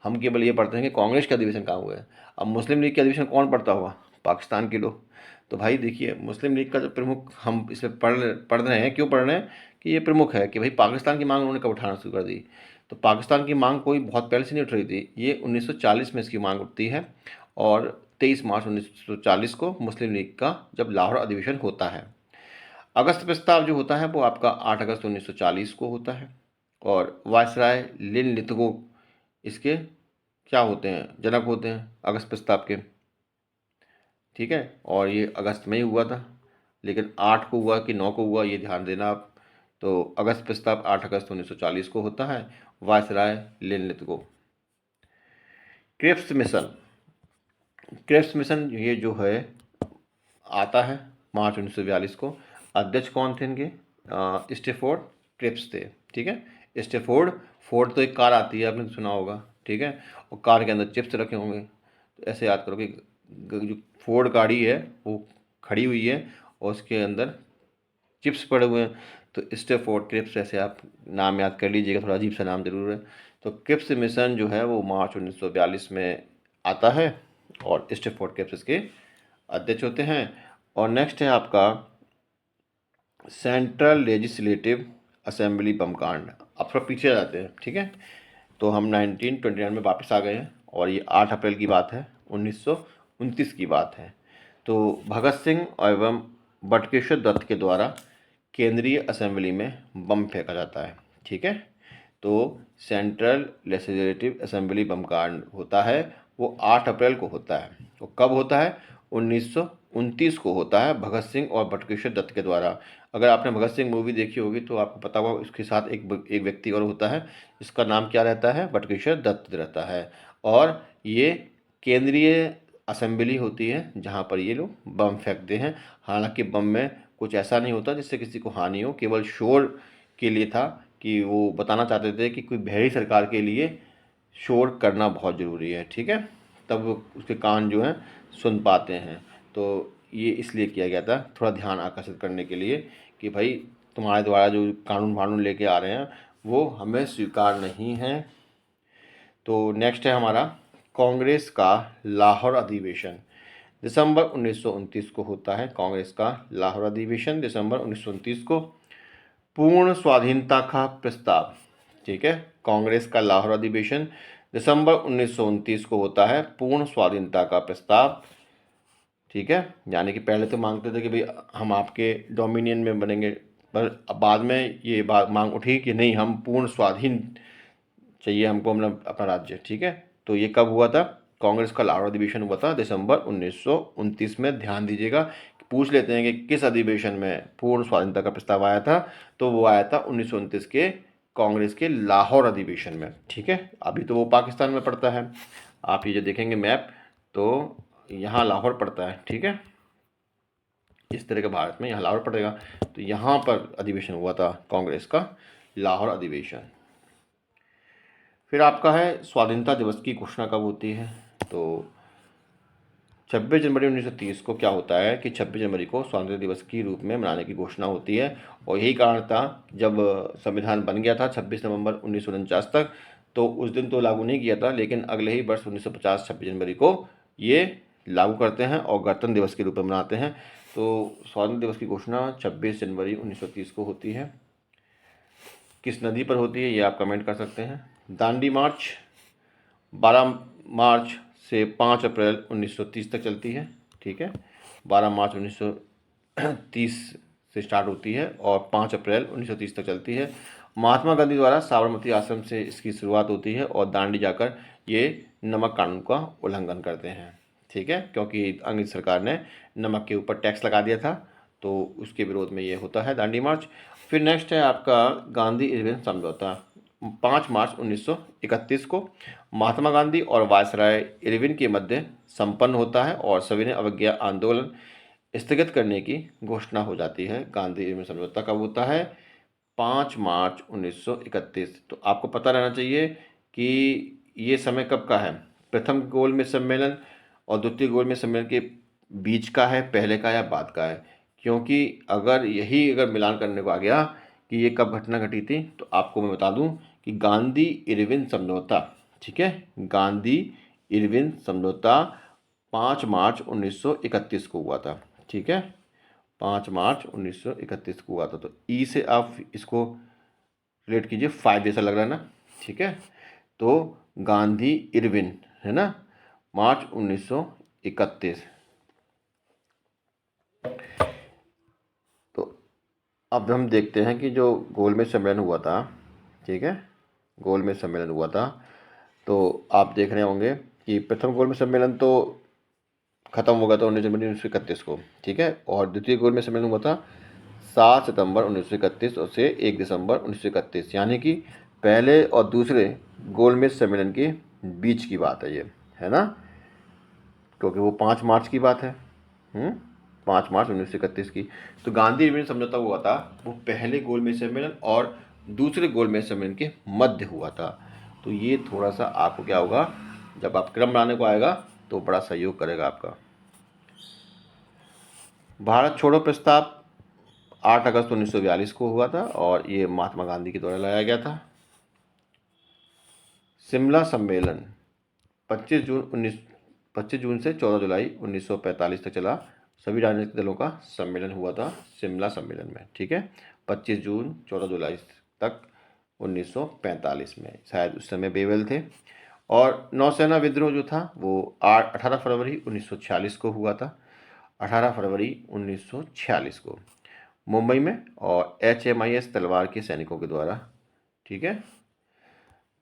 हम केवल ये पढ़ते हैं कि कांग्रेस के अधिवेशन कहाँ हुए हैं। अब मुस्लिम लीग के अधिवेशन कौन पढ़ता होगा? पाकिस्तान के लोग। तो भाई देखिए, मुस्लिम लीग का जो प्रमुख, हम इसमें पढ़ रहे हैं, क्यों पढ़ रहे हैं कि ये प्रमुख है कि भाई पाकिस्तान की मांग उन्होंने कब उठाना शुरू कर दी। तो पाकिस्तान की मांग कोई बहुत पहले से नहीं उठ रही थी, ये 1940 में इसकी मांग उठती है। और 23 मार्च 1940 को मुस्लिम लीग का जब लाहौर अधिवेशन होता है। अगस्त प्रस्ताव जो होता है वो आपका 8 अगस्त 1940 को होता है। और वायसराय लिन लिथगो इसके क्या होते हैं, जनक होते हैं अगस्त प्रस्ताव के, ठीक है। और ये अगस्त में ही हुआ था, लेकिन 8 को हुआ कि 9 को हुआ ये ध्यान देना आप। तो अगस्त प्रस्ताव 8 अगस्त 1940 को होता है, viceroy Linlithgow. Cripps mission, Cripps mission ये जो है आता है मार्च 1942 को। अध्यक्ष कौन थे इनके? स्टेफोर्ड क्रिप्स थे, ठीक है। स्टेफोर्ड, फोर्ड तो एक कार आती है, आपने तो सुना होगा, ठीक है। और कार के अंदर चिप्स रखे होंगे, तो ऐसे याद करो कि जो फोर्ड गाड़ी है वो खड़ी हुई है और उसके अंदर चिप्स पड़े हुए हैं। तो स्टेफोर्ड क्रिप्स, ऐसे आप नाम याद कर लीजिएगा, थोड़ा अजीब सा नाम जरूर है। तो क्रिप्स मिशन जो है वो मार्च 1942 में आता है, और स्टेफोर्ड क्रिप्स इसके अध्यक्ष होते हैं। और नेक्स्ट है आपका सेंट्रल लेजिस्लेटिव असेंबली बम कांड। अब थोड़ा पीछे जाते हैं, ठीक है। तो हम 1929 में वापस आ गए हैं और ये 8 अप्रैल की बात है, 1929 की बात है। तो भगत सिंह एवं बटुकेश्वर दत्त के द्वारा केंद्रीय असेंबली में बम फेंका जाता है, ठीक है। तो सेंट्रल लेजिस्लेटिव असेंबली बम कांड होता है, वो 8 अप्रैल को होता है। वो कब होता है? 1929 को होता है, भगत सिंह और बटुकेश्वर दत्त के द्वारा। अगर आपने भगत सिंह मूवी देखी होगी तो आपको पता होगा, इसके साथ एक व्यक्ति और होता है, इसका नाम क्या रहता है? बटुकेश्वर दत्त रहता है। और ये केंद्रीय असेंबली होती है जहाँ पर ये लोग बम फेंकते हैं। हालांकि बम में कुछ ऐसा नहीं होता जिससे किसी को हानि हो, केवल शोर के लिए था कि वो बताना चाहते थे कि कोई भैड़ी सरकार के लिए शोर करना बहुत ज़रूरी है, ठीक है। तब उसके कान जो हैं सुन पाते हैं। तो ये इसलिए किया गया था, थोड़ा ध्यान आकर्षित करने के लिए कि भाई तुम्हारे द्वारा जो कानून वानून लेके आ रहे हैं वो हमें स्वीकार नहीं है। तो नेक्स्ट है हमारा कांग्रेस का लाहौर अधिवेशन। दिसंबर 1929 को होता है कांग्रेस का लाहौर अधिवेशन, दिसंबर 1929 को। पूर्ण स्वाधीनता का प्रस्ताव, ठीक है। कांग्रेस का लाहौर अधिवेशन दिसंबर 1929 को होता है, पूर्ण स्वाधीनता का प्रस्ताव, ठीक है। यानी कि पहले तो मांगते थे कि भाई हम आपके डोमिनियन में बनेंगे, पर अब बाद में ये बात मांग उठी कि नहीं, हम पूर्ण स्वाधीन चाहिए हमको, मतलब अपना राज्य, ठीक है। तो ये कब हुआ था? कांग्रेस का लाहौर अधिवेशन हुआ था दिसंबर 1929 में। ध्यान दीजिएगा, पूछ लेते हैं कि किस अधिवेशन में पूर्ण स्वाधीनता का प्रस्ताव आया था, तो वो आया था 1929 के कांग्रेस के लाहौर अधिवेशन में, ठीक है। अभी तो वो पाकिस्तान में पड़ता है, आप ये जो देखेंगे मैप तो यहाँ लाहौर पड़ता है, ठीक है। इस तरह के भारत में यहाँ लाहौर पड़ेगा, तो यहाँ पर अधिवेशन हुआ था कांग्रेस का लाहौर अधिवेशन। फिर आपका है स्वाधीनता दिवस की घोषणा कब होती है? तो 26 जनवरी 1930 को क्या होता है कि 26 जनवरी को स्वाधीनता दिवस के रूप में मनाने की घोषणा होती है। और यही कारण था, जब संविधान बन गया था 26 नवंबर 1949 तक, तो उस दिन तो लागू नहीं किया था, लेकिन अगले ही वर्ष 1950 26 जनवरी को ये लागू करते हैं और गणतंत्र दिवस के रूप में मनाते हैं। तो स्वाधीनता दिवस की घोषणा 26 जनवरी 1930 को होती है। किस नदी पर होती है ये आप कमेंट कर सकते हैं। दांडी मार्च 12 मार्च से 5 अप्रैल 1930 तक चलती है, ठीक है। 12 मार्च 1930 से स्टार्ट होती है और 5 अप्रैल 1930 तक चलती है। महात्मा गांधी द्वारा साबरमती आश्रम से इसकी शुरुआत होती है और दांडी जाकर ये नमक कानून का उल्लंघन करते हैं, ठीक है, क्योंकि अंग्रेज सरकार ने नमक के ऊपर टैक्स लगा दिया था, तो उसके विरोध में ये होता है दांडी मार्च। फिर नेक्स्ट है आपका गांधी इरविन समझौता। 5 मार्च 1931 को महात्मा गांधी और वायसराय इरविन के मध्य संपन्न होता है और सविनय अवज्ञा आंदोलन स्थगित करने की घोषणा हो जाती है। गांधी इरविन समझौता कब होता है? 5 मार्च 1931। तो आपको पता रहना चाहिए कि ये समय कब का है, प्रथम गोलमेज सम्मेलन और द्वितीय गोलमेज सम्मेलन के बीच का है, पहले का या बाद का है। क्योंकि अगर मिलान करने को आ गया कि ये कब घटना घटी थी, तो आपको मैं बता दूं कि गांधी इरविन समझौता, ठीक है, गांधी इरविन समझौता 5 मार्च 1931 को हुआ था, ठीक है। 5 मार्च 1931 को हुआ था। तो ई से आप इसको रिलेट कीजिए, फायदे से लग रहा है ना, ठीक है। तो गांधी इरविन है ना, मार्च 1931। तो अब हम देखते हैं कि जो गोलमेज सम्मेलन हुआ था, ठीक है, गोलमेज सम्मेलन हुआ था, तो आप देख रहे होंगे कि प्रथम गोलमेज सम्मेलन तो खत्म हो गया था 19 जनवरी 1931 को, ठीक है। और द्वितीय गोलमेज सम्मेलन हुआ था 7 सितंबर 1931 और से 1 दिसंबर 1931, यानी कि पहले और दूसरे गोलमेज सम्मेलन के बीच की बात है ये, है ना, क्योंकि वो 5 मार्च की बात है। 5 मार्च 1931 की। तो गांधी इरविन समझौता हुआ था, वो पहले गोलमेज सम्मेलन और दूसरे गोलमेज सम्मेलन के मध्य हुआ था। तो ये थोड़ा सा आपको क्या होगा, जब आप क्रम बनाने को आएगा तो बड़ा सहयोग करेगा आपका। भारत छोड़ो प्रस्ताव 8 अगस्त 1942 को हुआ था और ये महात्मा गांधी के द्वारा लाया गया था। शिमला सम्मेलन 25 जून से 14 जुलाई 1945 तक चला सभी राजनीतिक दलों का सम्मेलन हुआ था शिमला सम्मेलन में, ठीक है, 25 जून 14 जुलाई तक 1945 में, शायद उस समय बेवेल थे। और नौसेना विद्रोह जो था वो 18 फरवरी 1946 को हुआ था, 18 फरवरी 1946 को मुंबई में, और HMIS तलवार के सैनिकों के द्वारा, ठीक है।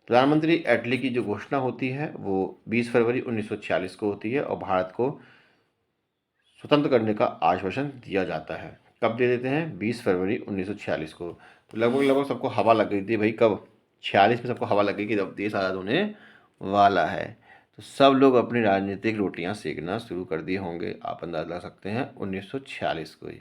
प्रधानमंत्री एटली की जो घोषणा होती है वो 20 फरवरी 1946 को होती है, और भारत को स्वतंत्र करने का आश्वासन दिया जाता है। कब दे देते हैं? 20 फरवरी 1946 को। तो लगभग सबको हवा लग गई थी भाई, कब? 46 में सबको हवा लग गई कि अब देश आज़ाद होने वाला है। तो सब लोग अपनी राजनीतिक रोटियां सेकना शुरू कर दिए होंगे, आप अंदाज़ लगा सकते हैं, 1946 को ही।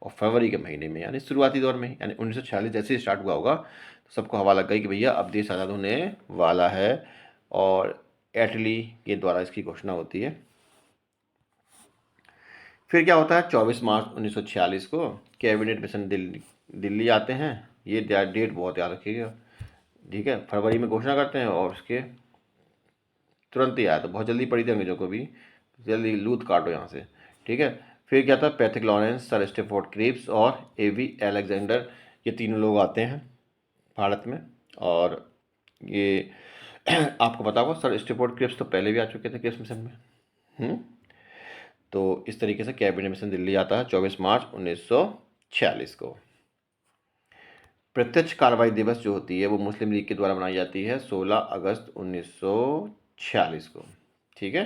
और फरवरी के महीने में, यानी शुरुआती दौर में, यानी 1946 जैसे ही स्टार्ट हुआ होगा तो सबको हवा लग गई कि भैया अब देश आज़ाद होने वाला है, और एटली के द्वारा इसकी घोषणा होती है। फिर क्या होता है? 24 मार्च 1946 को कैबिनेट मिशन दिल्ली आते हैं। ये डेट बहुत याद रखिएगा, ठीक है। फरवरी में घोषणा करते हैं और उसके तुरंत ही आया, तो बहुत जल्दी पड़ी थी अंग्रेजों को भी, जल्दी लूट काटो यहाँ से, ठीक है। फिर क्या था? Pethick Lawrence, Sir Stafford Cripps और A.V. अलेक्जेंडर, ये तीनों लोग आते हैं भारत में। और ये आपको पता होगा सर स्टेफोर्ड क्रिप्स तो पहले भी आ चुके थे क्रिप्स मिशन में। तो इस तरीके से कैबिनेट मिशन दिल्ली आता है 24 मार्च 1946 को। प्रत्यक्ष कार्रवाई दिवस जो होती है वो मुस्लिम लीग के द्वारा मनाई जाती है 16 अगस्त 1946 को, ठीक है।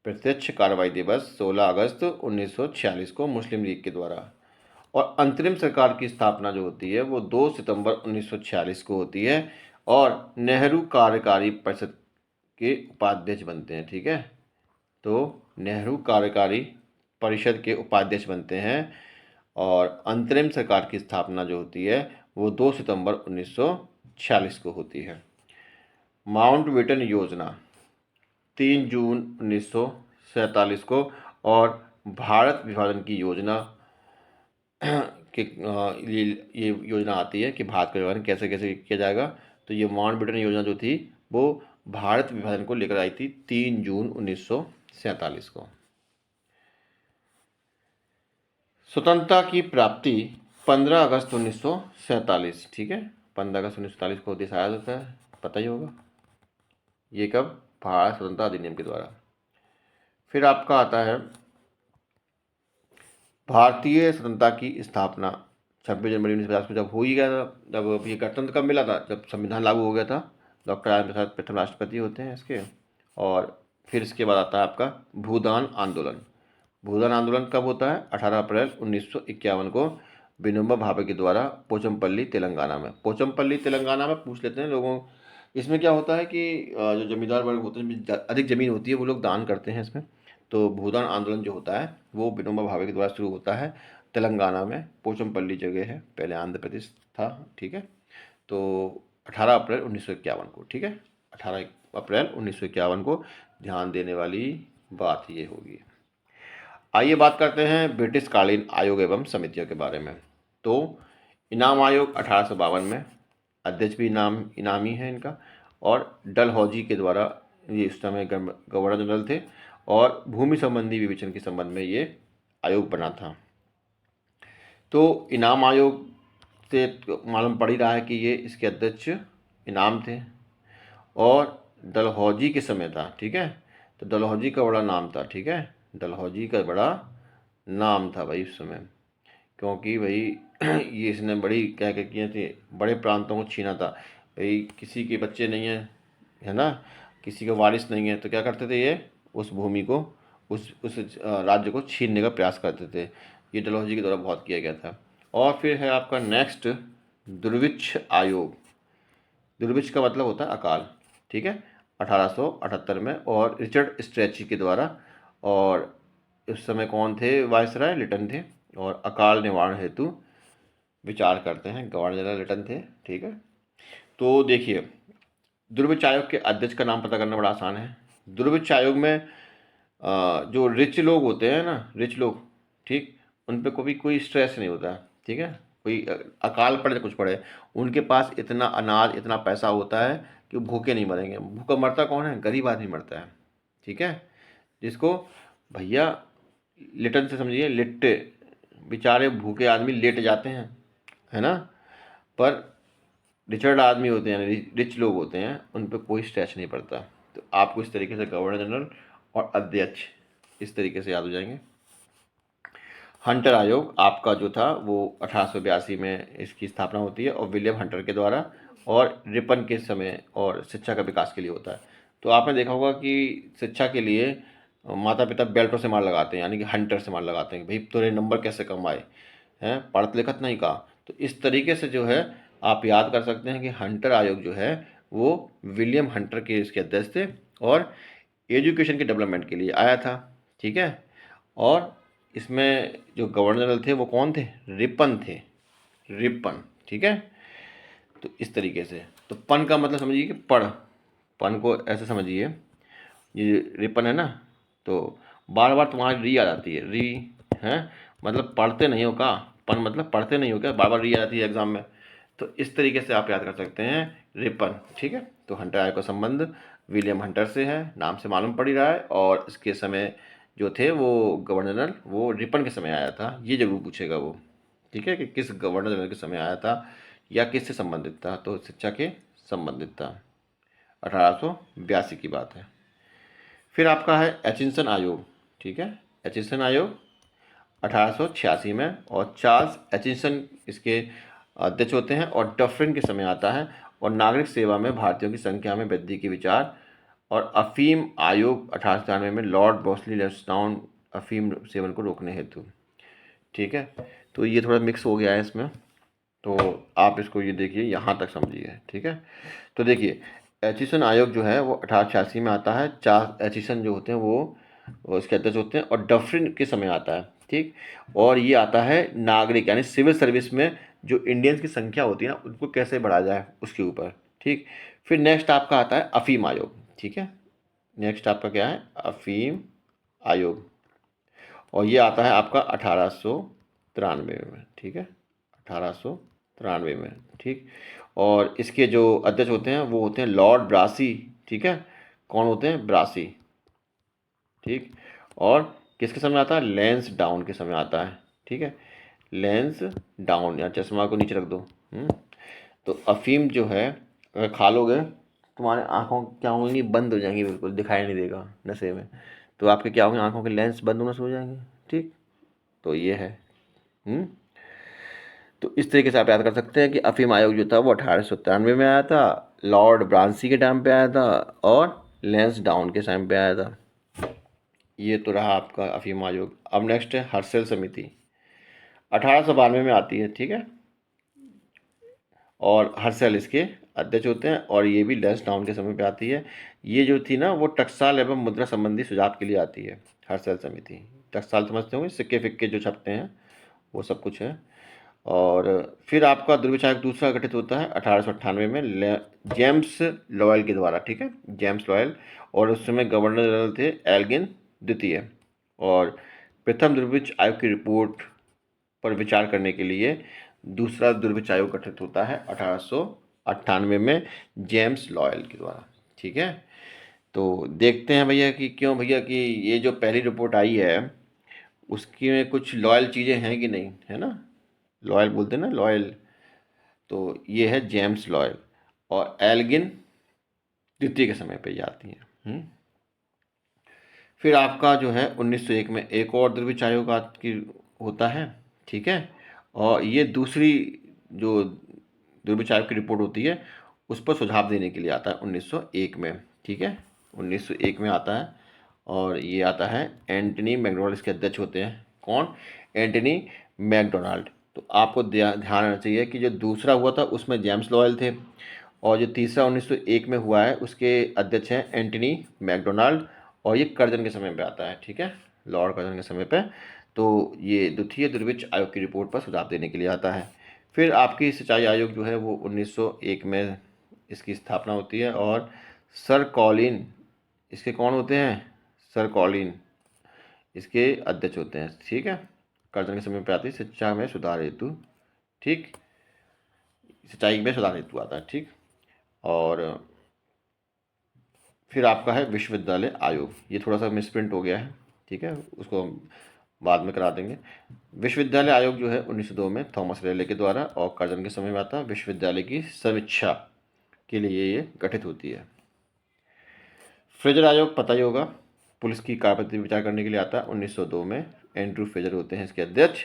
प्रत्यक्ष कार्रवाई दिवस 16 अगस्त 1946 को मुस्लिम लीग के द्वारा। और अंतरिम सरकार की स्थापना जो होती है वो 2 सितंबर 1946 को होती है, और नेहरू कार्यकारी परिषद के उपाध्यक्ष बनते हैं, ठीक है। तो नेहरू कार्यकारी परिषद के उपाध्यक्ष बनते हैं, और अंतरिम सरकार की स्थापना जो होती है वो 2 सितंबर 1946 को होती है। माउंटबेटन योजना 3 जून 1947 को, और भारत विभाजन की योजना कि ये योजना आती है कि भारत का विभाजन कैसे कैसे किया जाएगा। तो ये माउंटबेटन योजना जो थी वो भारत विभाजन को लेकर आई थी 3 जून 1947 को। स्वतंत्रता की प्राप्ति 15 अगस्त 1947, ठीक है, 15 अगस्त 1947 को देश आज़ाद होता है, पता ही होगा। ये कब? भारत स्वतंत्रता अधिनियम के द्वारा। फिर आपका आता है भारतीय स्वतंत्रता की स्थापना 26 जनवरी 1950 को जब हो ही गया था। जब ये गणतंत्र कब मिला था? जब संविधान लागू हो गया था। डॉक्टर राजेंद्र प्रसाद प्रथम राष्ट्रपति होते हैं इसके। और फिर इसके बाद आता है आपका भूदान आंदोलन। भूदान आंदोलन कब होता है? 18 अप्रैल 1951 को विनोबा भावे के द्वारा पोचमपल्ली तेलंगाना में। पोचमपल्ली तेलंगाना में पूछ लेते हैं लोगों, इसमें क्या होता है कि जो जमींदार वर्ग होते हैं, अधिक ज़मीन होती है, वो लोग दान करते हैं इसमें। तो भूदान आंदोलन जो होता है वो विनोबा भावे के द्वारा शुरू होता है तेलंगाना में। पोचमपल्ली जगह है, पहले आंध्र प्रदेश था, ठीक है। तो 18 अप्रैल 1951 को, ठीक है, 18 अप्रैल 1951 को ध्यान देने वाली बात ये होगी। आइए बात करते हैं ब्रिटिश कालीन आयोग एवं समितियों के बारे में। तो इनाम आयोग 1852 में, अध्यक्ष भी इनामी है इनका, और डलहौजी के द्वारा ये इस समय गवर्नर जनरल थे, और भूमि संबंधी विवेचन के संबंध में ये आयोग बना था। तो इनाम आयोग से मालूम पड़ ही रहा है कि ये इसके अध्यक्ष इनाम थे, और डलहौजी के समय था, ठीक है। तो डलहौजी का बड़ा नाम था, ठीक है, डलहौजी का बड़ा नाम था भाई उस समय, क्योंकि भाई ये इसने बड़ी क्या क्या किए थे, बड़े प्रांतों को छीना था भाई। किसी के बच्चे नहीं हैं, है ना, किसी का वारिस नहीं है, तो क्या करते थे ये, उस भूमि को, उस राज्य को छीनने का प्रयास करते थे। ये डलहौजी के द्वारा बहुत किया गया था। और फिर है आपका नेक्स्ट दुर्भिक्ष आयोग। दुर्भिक्ष का मतलब होता है अकाल, ठीक है, 1878 में, और रिचर्ड स्ट्रेची के द्वारा। और उस समय कौन थे? वायसराय लिटन थे, और अकाल निवारण हेतु विचार करते हैं, गवर्नर जनरल लिटन थे, ठीक है। तो देखिए, दुर्भिक्ष आयोग के अध्यक्ष का नाम पता करना बड़ा आसान है। दुर्भिक्ष आयोग में जो रिच लोग होते हैं ना, रिच लोग, ठीक, उन पर कोई स्ट्रेस नहीं होता, ठीक है। कोई अकाल पड़े कुछ पड़े, उनके पास इतना अनाज, इतना पैसा होता है कि भूखे नहीं मरेंगे। भूखा मरता कौन है? गरीब आदमी मरता है, ठीक है, जिसको भैया लिटन से समझिए लिट्टे, बेचारे भूखे आदमी लेट जाते हैं, है ना। पर रिचर्ड आदमी होते हैं, रिच लोग होते हैं, उन पर कोई स्ट्रेस नहीं पड़ता। तो आपको इस तरीके से गवर्नर जनरल और अध्यक्ष इस तरीके से याद हो जाएंगे। हंटर आयोग आपका जो था वो 1882 में इसकी स्थापना होती है और विलियम हंटर के द्वारा, और रिपन के समय और शिक्षा का विकास के लिए होता है। तो आपने देखा होगा कि शिक्षा के लिए माता पिता बेल्टों से मार लगाते हैं, यानी कि हंटर से मार लगाते हैं कि भाई तेरे नंबर कैसे कम आए हैं, पढ़त लिखत नहीं का। तो इस तरीके से जो है आप याद कर सकते हैं कि हंटर आयोग जो है वो विलियम हंटर के इसके अध्यक्ष थे और एजुकेशन के डेवलपमेंट के लिए आया था, ठीक है। और इसमें जो गवर्नर जनरल थे वो कौन थे, रिपन थे, रिपन, ठीक है। तो इस तरीके से, तो पन का मतलब समझिए कि पढ़, पन को ऐसे समझिए, ये रिपन है ना, तो बार बार तुम्हारी री आ जाती है, री है मतलब पढ़ते नहीं हो का, पन मतलब पढ़ते नहीं हो क्या, बार बार री आ जाती है एग्जाम में। तो इस तरीके से आप याद कर सकते हैं रिपन, ठीक है। तो हंटर आयोग का संबंध विलियम हंटर से है, नाम से मालूम पड़ ही रहा है, और इसके समय जो थे वो गवर्नर जनरल वो रिपन के समय आया था, ये जरूर पूछेगा वो, ठीक है, कि किस गवर्नर जनरल के समय आया था या किससे संबंधित था, तो शिक्षा के संबंधित था। 1882 की बात है। फिर आपका है एचिंसन आयोग, ठीक है। एचिंसन आयोग 1886 में, और चार्ल्स एचिंसन इसके अध्यक्ष होते हैं, और डफरिन के समय आता है, और नागरिक सेवा में भारतीयों की संख्या में वृद्धि के विचार, और अफीम आयोग 1897 में लॉर्ड ब्रोसली लेस्डाउन अफीम सेवन को रोकने हेतु, ठीक है। तो ये थोड़ा मिक्स हो गया है इसमें, तो आप इसको ये देखिए यहाँ तक समझिए, ठीक है। तो देखिए एचिसन आयोग जो है वो 1886 में आता है, चार्ल्स एचिसन जो होते हैं वो इसके अध्यक्ष होते हैं, और डफरिन के समय आता है, ठीक। और ये आता है नागरिक यानी सिविल सर्विस में जो इंडियंस की संख्या होती है ना उनको कैसे बढ़ाया जाए उसके ऊपर, ठीक। फिर नेक्स्ट आपका आता है अफीम आयोग, ठीक है। नेक्स्ट आपका क्या है, अफीम आयोग, और ये आता है आपका 1893 में, ठीक है, 1893 में, ठीक। और इसके जो अध्यक्ष होते हैं वो होते हैं लॉर्ड ब्रासी, ठीक है। कौन होते हैं, ब्रासी, ठीक। और किसके समय आता है, लेंस डाउन के समय आता है, ठीक है। लेंस डाउन, या चश्मा को नीचे रख दो। तो अफीम जो है अगर खा लोगे तुम्हारे आँखों क्या होंगी, बंद हो जाएंगी, बिल्कुल दिखाई नहीं देगा नशे में, तो आपके क्या होंगे, आँखों के लेंस बंद होना शुरू हो जाएंगे, ठीक। तो ये है। हम्म तो इस तरीके से आप याद कर सकते हैं कि अफीम आयोग जो था वो 1893 में आया था, लॉर्ड ब्रांसी के टाइम पे आया था, और लेंस डाउन के टाइम पे आया था। ये तो रहा आपका अफीम आयोग। अब नेक्स्ट है हर्षल समिति, 1892 में आती है, ठीक है। और हर्षल इसके अध्यक्ष होते हैं, और ये भी लेंस डाउन के समय पे आती है। ये जो थी ना वो टकसाल एवं मुद्रा संबंधी सुझाव के लिए आती है, हर्षल समिति। टकसाल समझते होंगे, सिक्के फिक्के जो छपते हैं वो सब कुछ है। और फिर आपका दुर्विचार दूसरा गठित होता है 1898 में जेम्स लॉयल के द्वारा, ठीक है, जेम्स लॉयल। और उस समय गवर्नर जनरल थे एल्गिन द्वितीय। और प्रथम दुर्भिक्ष आयोग की रिपोर्ट पर विचार करने के लिए दूसरा दुर्भिक्ष आयोग गठित होता है 1898 में जेम्स लॉयल के द्वारा, ठीक है। तो देखते हैं भैया कि क्यों भैया कि ये जो पहली रिपोर्ट आई है उसकी में कुछ लॉयल चीज़ें हैं कि नहीं, है ना। लॉयल बोलते हैं ना, लॉयल। तो ये है जेम्स लॉयल, और एल्गिन द्वितीय के समय पे ये आती है। फिर आपका जो है 1901 में एक और दुर्भिक्ष आयोग की होता है, ठीक है। और ये दूसरी जो दुर्भिक्ष आयोग की रिपोर्ट होती है उस पर सुझाव देने के लिए आता है 1901 में, ठीक है, 1901 में आता है। और ये आता है एंटनी मैकडोनाल्ड, इसके अध्यक्ष होते हैं कौन, एंटनी मैकडोनाल्ड। तो आपको ध्यान रहना चाहिए कि जो दूसरा हुआ था उसमें जेम्स लॉयल थे, और जो तीसरा 1901 में हुआ है उसके अध्यक्ष हैं एंटनी मैकडोनाल्ड, और ये कर्जन के समय पे आता है, ठीक है, लॉर्ड कर्जन के समय पे। तो ये द्वितीय दुर्भिक्ष आयोग की रिपोर्ट पर सुझाव देने के लिए आता है। फिर आपकी सिंचाई आयोग जो है वो 1901 में इसकी स्थापना होती है, और सर कॉलिन इसके कौन होते हैं, सर कॉलिन इसके अध्यक्ष होते हैं, ठीक है। कर्जन के समय पे आती है शिक्षा में सुधार हेतु, ठीक, सिंचाई में सुधार हेतु आता है, ठीक। और फिर आपका है विश्वविद्यालय आयोग, ये थोड़ा सा मिसप्रिंट हो गया है, ठीक है, उसको बाद में करा देंगे। विश्वविद्यालय आयोग जो है 1902 में थॉमस रेले के द्वारा और कर्जन के समय में आता है। विश्वविद्यालय की समीक्षा के लिए ये गठित होती है। फ्रेजर आयोग पता ही होगा, पुलिस की कार्यपद्धति विचार करने के लिए आता है। 1902 में एंड्रू फ्रेजर होते हैं इसके अध्यक्ष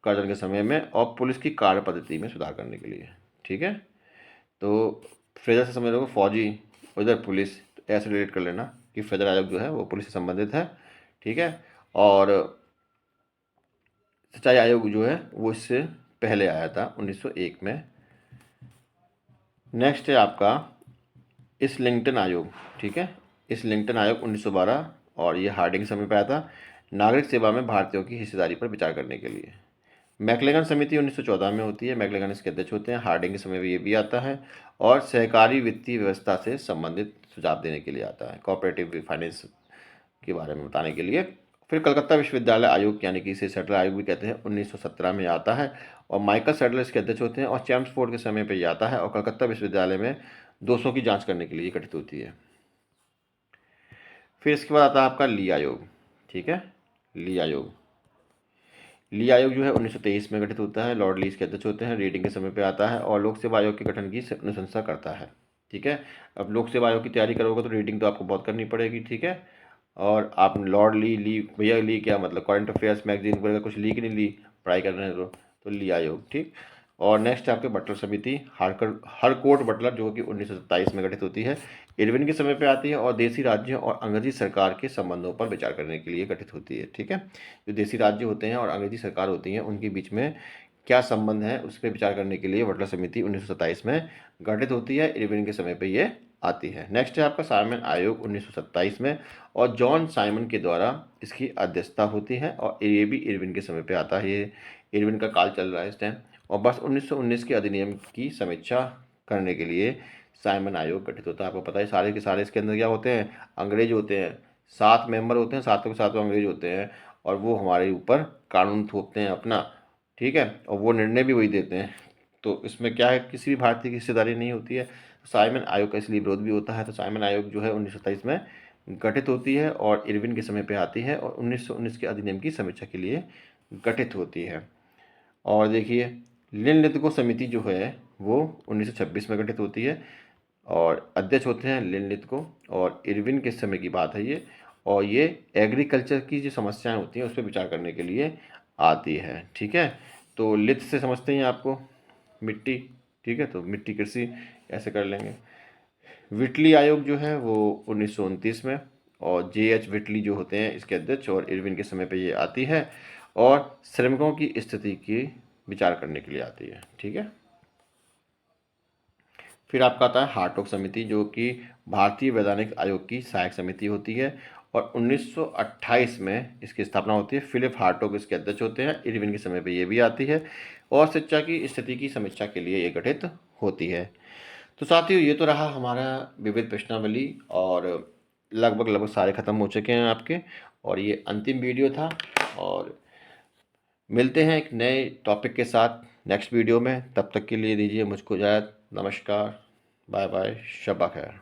कर्जन के समय में, और पुलिस की कार्यपद्धति में सुधार करने के लिए। ठीक है, तो फ्रेजर से समझ लो फौजी, उधर पुलिस, तो ऐसे रिलेट कर लेना कि फ्रेजर आयोग जो है वो पुलिस से संबंधित है। ठीक है, और सिंचाई आयोग जो है वो इससे पहले आया था 1901 में। नेक्स्ट है आपका इस्लिंगटन आयोग। ठीक है, इस्लिंगटन आयोग 1912 और ये हार्डिंग समय पर आया था, नागरिक सेवा में भारतीयों की हिस्सेदारी पर विचार करने के लिए। मैकलेगन समिति 1914 में होती है, मैकलेगन इसके अध्यक्ष होते हैं। हार्डिंग के समय में ये भी आता है, और सहकारी वित्तीय व्यवस्था से संबंधित सुझाव देने के लिए आता है, कोऑपरेटिव फाइनेंस के बारे में बताने के लिए। फिर कलकत्ता विश्वविद्यालय आयोग, यानी कि इसे सेटलर आयोग भी कहते हैं, 1917 में आता है, और माइकल सेटलर इसके अध्यक्ष होते हैं, और चैम्सफोर्ड के समय पर ये आता है, और कलकत्ता विश्वविद्यालय में दोषों की जांच करने के लिए गठित होती है। फिर इसके बाद आता है आपका ली आयोग। ठीक है, ली आयोग, ली आयोग जो है 1923 में गठित होता है, लॉर्ड ली इसके अध्यक्ष होते हैं। रीडिंग के समय पे आता है और लोक सेवा आयोग के गठन की अनुशंसा करता है। ठीक है, अब लोक सेवा आयोग की तैयारी करोगे तो रीडिंग तो आपको बहुत करनी पड़ेगी। ठीक है, और आप लॉर्ड ली, भैया ली क्या मतलब, करंट अफेयर्स मैगजीन वगैरह कुछ ली कि नहीं ली, पढ़ाई कर रहे हैं तो ली आयोग। ठीक, और नेक्स्ट आपके बटलर समिति, हरकोर्ट बटलर, जो कि 1927 में गठित होती है, इरविन के समय पे आती है, और देसी राज्यों और अंग्रेजी सरकार के संबंधों पर विचार करने के लिए गठित होती है। ठीक है, जो देसी राज्य होते हैं और अंग्रेजी सरकार होती हैं उनके बीच में क्या संबंध है उस पर विचार करने के लिए बटलर समिति 1927 में गठित होती है, इरविन के समय पर ये आती है। नेक्स्ट है आपका साइमन आयोग 1927 में, और जॉन साइमन के द्वारा इसकी अध्यक्षता होती है, और ये भी इरविन के समय पे आता है। ये इरविन का काल चल रहा है इस टाइम, और बस 1919 के अधिनियम की समीक्षा करने के लिए साइमन आयोग गठित होता है। आपको पता है सारे के सारे इसके अंदर क्या होते हैं, अंग्रेज होते हैं। 7 मेंबर होते हैं, 7 के 7 अंग्रेज होते हैं, और वो हमारे ऊपर कानून थोपते हैं अपना। ठीक है, और वो निर्णय भी वही देते हैं। तो इसमें क्या है, किसी भी भारतीय की हिस्सेदारी नहीं होती है। साइमन आयोग का इसलिए विरोध भी होता है। तो साइमन आयोग जो है 1927 में गठित होती है, और इरविन के समय पे आती है, और 1919 के अधिनियम की समीक्षा के लिए गठित होती है। और देखिए लिनलिथगो समिति जो है वो 1926 में गठित होती है, और अध्यक्ष होते हैं लिनलिथगो, और इरविन के समय की बात है ये, और ये एग्रीकल्चर की जो समस्याएं होती हैं उस पर विचार करने के लिए आती है। ठीक है, तो लिथ से समझते हैं आपको मिट्टी। ठीक है, तो मिट्टी कृषि ऐसे कर लेंगे। विटली आयोग जो है वो 1929 में, और जे.एच. विटली जो होते हैं इसके अध्यक्ष, और इरविन के समय पे ये आती है, और श्रमिकों की स्थिति की विचार करने के लिए आती है। ठीक है, फिर आपका आता है हार्टोग समिति, जो कि भारतीय वैधानिक आयोग की सहायक समिति होती है, और 1928 में इसकी स्थापना होती है। फिलिप हार्टोग इसके अध्यक्ष होते हैं, इरविन के समय पे ये भी आती है, और शिक्षा की स्थिति की समीक्षा के लिए ये गठित होती है। तो साथियों ये तो रहा हमारा विविध प्रश्नावली, और लगभग सारे ख़त्म हो चुके हैं आपके, और ये अंतिम वीडियो था। और मिलते हैं एक नए टॉपिक के साथ नेक्स्ट वीडियो में। तब तक के लिए दीजिए मुझको इजाज़त। नमस्कार, बाय बाय, शब्बा खैर।